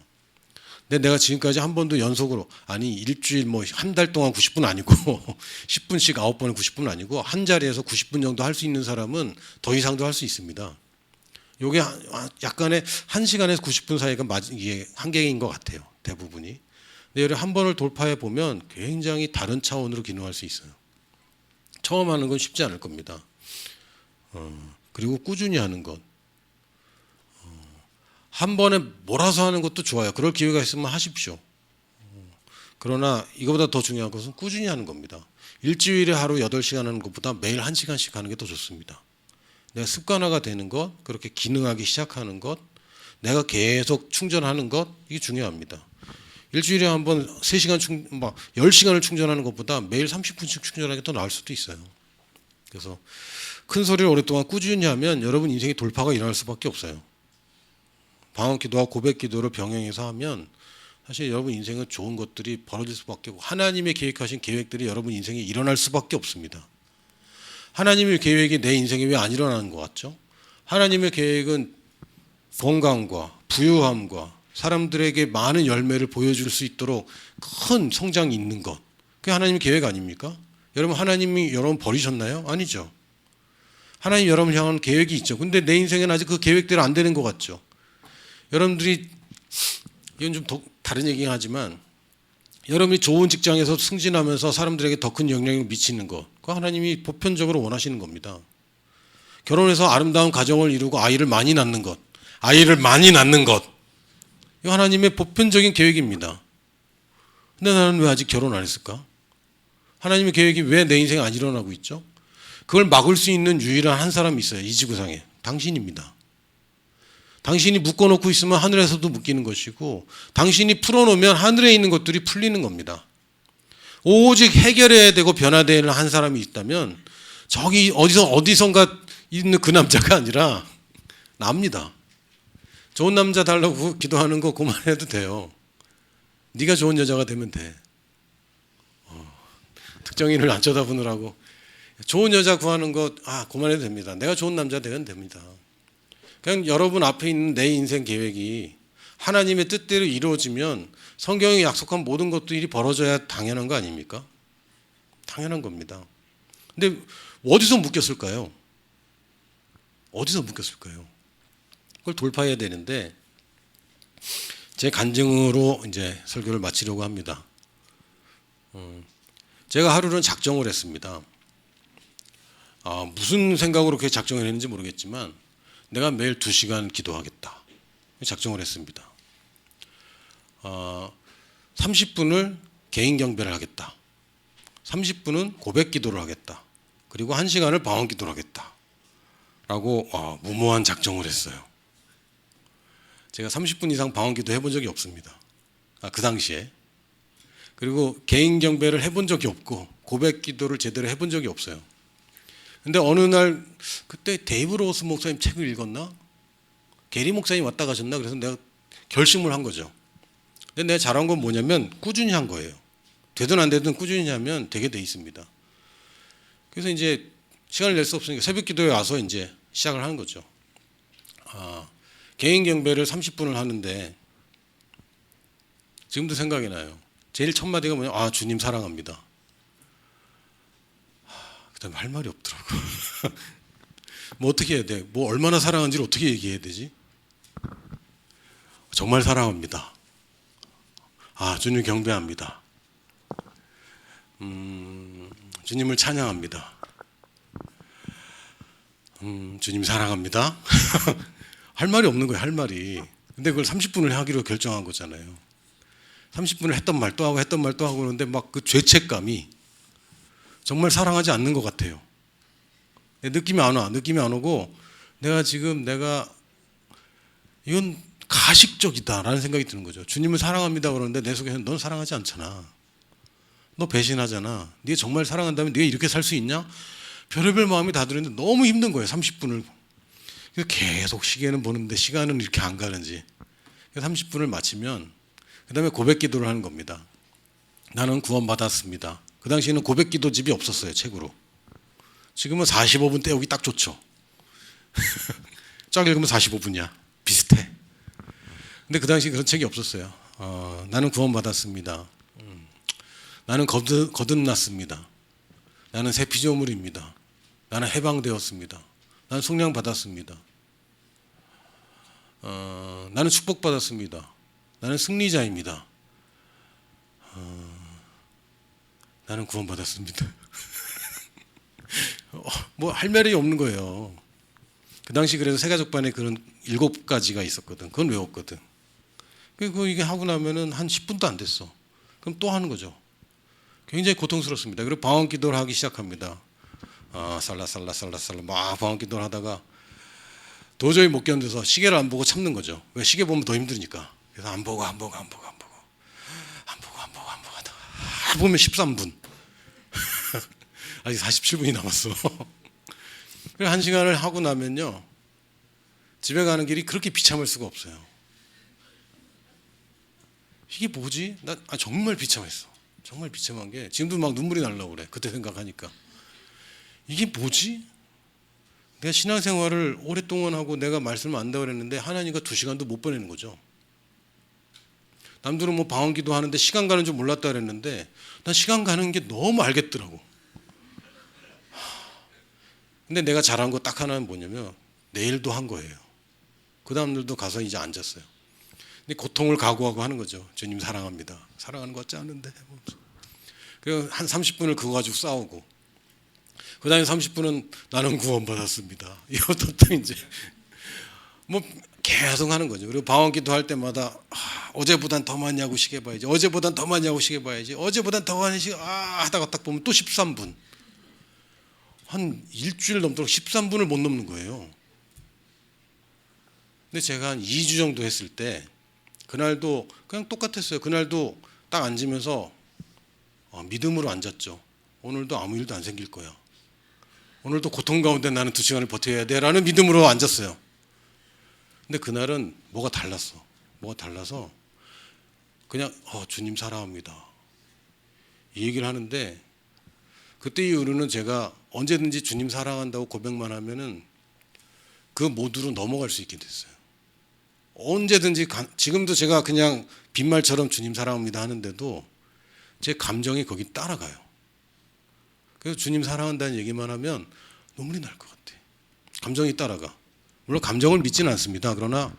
근데 내가 지금까지 한 번도 연속으로, 일주일 한 달 동안 90분 아니고 10분씩 9번에 90분 아니고 한 자리에서 90분 정도 할 수 있는 사람은 더 이상도 할 수 있습니다. 이게 약간의 1시간에서 90분 사이가 이게 한계인 것 같아요. 대부분이. 근데 한 번을 돌파해 보면 굉장히 다른 차원으로 기능할 수 있어요. 처음 하는 건 쉽지 않을 겁니다. 그리고 꾸준히 하는 것. 한 번에 몰아서 하는 것도 좋아요. 그럴 기회가 있으면 하십시오. 그러나 이거보다 더 중요한 것은 꾸준히 하는 겁니다. 일주일에 하루 8시간 하는 것보다 매일 1시간씩 하는 게 더 좋습니다. 내가 습관화가 되는 것, 그렇게 기능하기 시작하는 것, 내가 계속 충전하는 것, 이게 중요합니다. 일주일에 한 번 3시간 막 10시간을 충전하는 것보다 매일 30분씩 충전하는 게 더 나을 수도 있어요. 그래서 큰 소리를 오랫동안 꾸준히 하면 여러분 인생의 돌파가 일어날 수밖에 없어요. 방언 기도와 고백 기도를 병행해서 하면 사실 여러분 인생은 좋은 것들이 벌어질 수밖에 없고 하나님의 계획하신 계획들이 여러분 인생에 일어날 수밖에 없습니다. 하나님의 계획이 내 인생에 왜 안 일어나는 것 같죠? 하나님의 계획은 건강과 부유함과 사람들에게 많은 열매를 보여줄 수 있도록 큰 성장이 있는 것. 그게 하나님의 계획 아닙니까? 여러분 하나님이 여러분 버리셨나요? 아니죠. 하나님 여러분 향한 계획이 있죠. 근데 내 인생은 아직 그 계획대로 안 되는 것 같죠. 여러분들이 이건 좀 다른 얘기긴 하지만 여러분이 좋은 직장에서 승진하면서 사람들에게 더 큰 영향을 미치는 것. 그거 하나님이 보편적으로 원하시는 겁니다. 결혼해서 아름다운 가정을 이루고 아이를 많이 낳는 것. 아이를 많이 낳는 것. 이거 하나님의 보편적인 계획입니다. 근데 나는 왜 아직 결혼 안 했을까? 하나님의 계획이 왜 내 인생에 안 일어나고 있죠? 그걸 막을 수 있는 유일한 한 사람이 있어요. 이 지구상에. 당신입니다. 당신이 묶어놓고 있으면 하늘에서도 묶이는 것이고 당신이 풀어놓으면 하늘에 있는 것들이 풀리는 겁니다. 오직 해결해야 되고 변화되야 하는 한 사람이 있다면 저기 어디선가 있는 그 남자가 아니라 납니다. 좋은 남자 달라고 기도하는 거 그만해도 돼요. 네가 좋은 여자가 되면 돼. 특정인을 안 쳐다보느라고 좋은 여자 구하는 거 그만해도 됩니다. 내가 좋은 남자 되면 됩니다. 그냥 여러분 앞에 있는 내 인생 계획이 하나님의 뜻대로 이루어지면 성경이 약속한 모든 것들이 벌어져야 당연한 거 아닙니까? 당연한 겁니다. 근데 어디서 묶였을까요? 어디서 묶였을까요? 그걸 돌파해야 되는데 제 간증으로 이제 설교를 마치려고 합니다. 제가 하루는 작정을 했습니다. 무슨 생각으로 그렇게 작정을 했는지 모르겠지만 내가 매일 2시간 기도하겠다. 작정을 했습니다. 30분을 개인 경배를 하겠다. 30분은 고백 기도를 하겠다. 그리고 1시간을 방언 기도를 하겠다. 라고 무모한 작정을 했어요. 제가 30분 이상 방언 기도 해본 적이 없습니다. 그 당시에. 그리고 개인 경배를 해본 적이 없고 고백 기도를 제대로 해본 적이 없어요. 근데 어느 날 그때 데이브 로스 목사님 책을 읽었나? 게리 목사님 왔다 가셨나? 그래서 내가 결심을 한 거죠. 근데 내가 잘한 건 뭐냐면 꾸준히 한 거예요. 되든 안 되든 꾸준히 하면 되게 돼 있습니다. 그래서 이제 시간을 낼 수 없으니까 새벽 기도에 와서 이제 시작을 하는 거죠. 개인 경배를 30분을 하는데 지금도 생각이 나요. 제일 첫 마디가 뭐냐? 주님 사랑합니다. 그다음에 할 말이 없더라고. 뭐 어떻게 해야 돼? 뭐 얼마나 사랑한지를 어떻게 얘기해야 되지? 정말 사랑합니다. 주님 경배합니다. 주님을 찬양합니다. 주님 사랑합니다. 할 말이 없는 거예요. 할 말이. 근데 그걸 30분을 하기로 결정한 거잖아요. 30분을 했던 말 또 하고 했던 말 또 하고 그러는데 막 그 죄책감이 정말 사랑하지 않는 것 같아요. 느낌이 안 와. 느낌이 안 오고 내가 이건 가식적이다라는 생각이 드는 거죠. 주님을 사랑합니다 그러는데 내 속에서는 넌 사랑하지 않잖아. 너 배신하잖아. 네가 정말 사랑한다면 네가 이렇게 살 수 있냐? 별의별 마음이 다 들었는데 너무 힘든 거예요. 30분을. 그래서 계속 시계는 보는데 시간은 이렇게 안 가는지. 30분을 마치면 그 다음에 고백 기도를 하는 겁니다. 나는 구원받았습니다. 그 당시에는 고백 기도집이 없었어요. 책으로. 지금은 45분 때우기 딱 좋죠. 쫙 읽으면 45분이야. 비슷해. 근데 그 당시 그런 책이 없었어요. 나는 구원받았습니다. 나는 거듭났습니다. 나는 새 피조물입니다. 나는 해방되었습니다. 나는 속량 받았습니다. 나는 축복받았습니다. 나는 승리자입니다. 나는 구원받았습니다. 뭐 할 말이 없는 거예요. 그 당시 그래서 세가족반에 그런 7가지가 있었거든. 그건 외웠거든. 그리고 이게 하고 나면은 한 10분도 안 됐어. 그럼 또 하는 거죠. 굉장히 고통스럽습니다. 그리고 방언 기도를 하기 시작합니다. 살라살라살라살라 막 방언 기도를 하다가 도저히 못 견뎌서 시계를 안 보고 참는 거죠. 왜 시계 보면 더 힘드니까. 그래서 안 보고 딱 보면 13분. 아직 47분이 남았어. 그래서 1시간을 하고 나면요, 집에 가는 길이 그렇게 비참할 수가 없어요. 이게 뭐지? 나 정말 비참했어. 정말 비참한 게 지금도 막 눈물이 나려고 그래. 그때 생각하니까. 이게 뭐지? 내가 신앙생활을 오랫동안 하고 내가 말씀을 안다고 그랬는데 하나님과 2시간도 못 보내는 거죠. 남들은 뭐 방언기도 하는데 시간 가는 줄 몰랐다 그랬는데 난 시간 가는 게 너무 알겠더라고. 근데 내가 잘한 거 딱 하나는 뭐냐면 내일도 한 거예요. 그 다음날도 가서 이제 앉았어요. 근데 고통을 각오하고 하는 거죠. 주님 사랑합니다. 사랑하는 것 같지 않은데. 그래서 한 30분을 그거 가지고 싸우고, 그 다음에 30분은 나는 구원받았습니다. 이것도 또 이제 뭐 계속 하는 거죠. 그리고 방언기도 할 때마다 어제보단 더 많이 하고 시계 봐야지, 어제보단 더 많이 하고 시계 봐야지, 어제보단 더 많이 시계 하다가 딱 보면 또 13분. 한 일주일 넘도록 13분을 못 넘는 거예요. 근데 제가 한 2주 정도 했을 때 그날도 그냥 똑같았어요. 그날도 딱 앉으면서 믿음으로 앉았죠. 오늘도 아무 일도 안 생길 거야. 오늘도 고통 가운데 나는 2시간을 버텨야 돼 라는 믿음으로 앉았어요. 근데 그날은 뭐가 달랐어. 뭐가 달라서 그냥 주님 사랑합니다, 이 얘기를 하는데, 그때 이후로는 제가 언제든지 주님 사랑한다고 고백만 하면은 그 모드로 넘어갈 수 있게 됐어요. 언제든지 지금도 제가 그냥 빈말처럼 주님 사랑합니다 하는데도 제 감정이 거기 따라가요. 그래서 주님 사랑한다는 얘기만 하면 눈물이 날 것 같아. 감정이 따라가. 물론 감정을 믿지는 않습니다. 그러나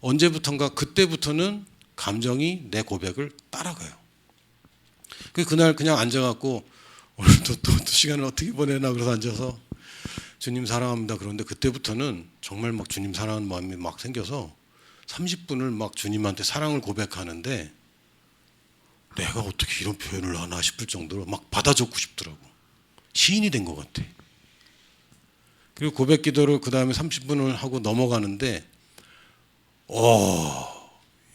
언제부턴가 그때부터는 감정이 내 고백을 따라가요. 그날 그냥 앉아갖고 오늘도 또 2시간을 어떻게 보내나 그래서 앉아서 주님 사랑합니다. 그런데 그때부터는 정말 막 주님 사랑하는 마음이 막 생겨서 30분을 막 주님한테 사랑을 고백하는데 내가 어떻게 이런 표현을 하나 싶을 정도로 막 받아 적고 싶더라고. 시인이 된 것 같아. 그리고 고백 기도를 그 다음에 30분을 하고 넘어가는데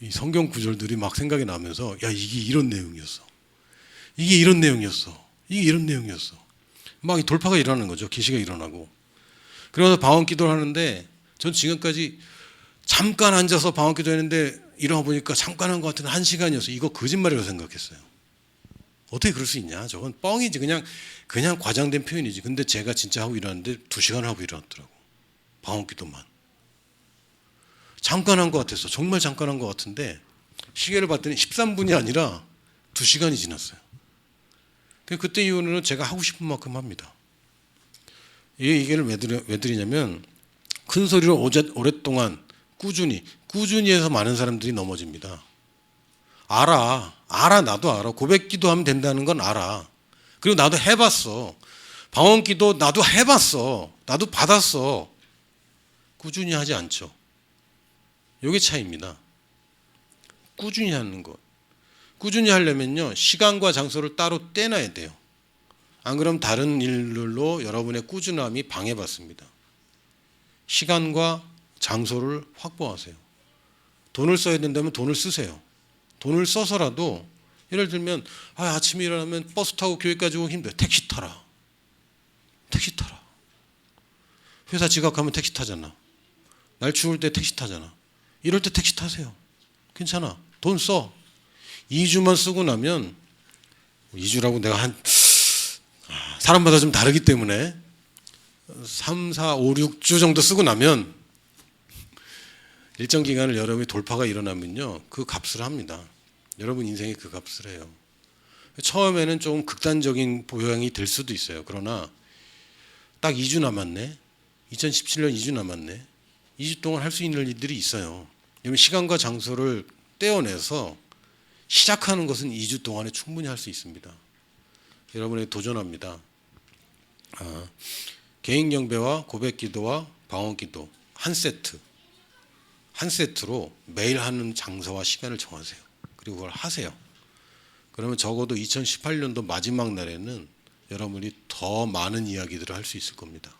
이 성경 구절들이 막 생각이 나면서 야, 이게 이런 내용이었어. 이게 이런 내용이었어. 이게 이런 내용이었어. 막 돌파가 일어나는 거죠. 계시가 일어나고. 그래서 방언 기도를 하는데 전 지금까지 잠깐 앉아서 방언 기도했는데 일어나 보니까 잠깐 한 것 같은데 1시간이었어요. 이거 거짓말이라고 생각했어요. 어떻게 그럴 수 있냐? 저건 뻥이지. 그냥 과장된 표현이지. 근데 제가 진짜 하고 일어났는데 2시간 하고 일어났더라고. 방언 기도만. 잠깐 한 것 같았어. 정말 잠깐 한 것 같은데 시계를 봤더니 13분이 아니라 2시간이 지났어요. 그때 이후로는 제가 하고 싶은 만큼 합니다. 이 얘기를 왜 드리냐면 큰 소리로 오랫동안 꾸준히 해서 많은 사람들이 넘어집니다. 알아. 나도 알아. 고백 기도하면 된다는 건 알아. 그리고 나도 해봤어. 방언 기도 나도 해봤어. 나도 받았어. 꾸준히 하지 않죠. 이게 차이입니다. 꾸준히 하는 것. 꾸준히 하려면요, 시간과 장소를 따로 떼놔야 돼요. 안 그러면 다른 일로 여러분의 꾸준함이 방해받습니다. 시간과 장소를 확보하세요. 돈을 써야 된다면 돈을 쓰세요. 돈을 써서라도, 예를 들면 아침에 일어나면 버스 타고 교회까지 오기 힘들어. 택시 타라. 회사 지각하면 택시 타잖아. 날 추울 때 택시 타잖아. 이럴 때 택시 타세요. 괜찮아. 돈 써. 2주만 쓰고 나면, 2주라고 내가 사람마다 좀 다르기 때문에 3, 4, 5, 6주 정도 쓰고 나면 일정 기간을 여러분이 돌파가 일어나면요, 그 값을 합니다. 여러분 인생이 그 값을 해요. 처음에는 좀 극단적인 보양이 될 수도 있어요. 그러나 딱 2주 남았네. 2017년 2주 남았네. 2주 동안 할 수 있는 일들이 있어요. 왜냐하면 시간과 장소를 떼어내서 시작하는 것은 2주 동안에 충분히 할 수 있습니다. 여러분에게 도전합니다. 개인 경배와 고백 기도와 방언 기도 한 세트로 매일 하는 장소와 시간을 정하세요. 그리고 그걸 하세요. 그러면 적어도 2018년도 마지막 날에는 여러분이 더 많은 이야기들을 할 수 있을 겁니다.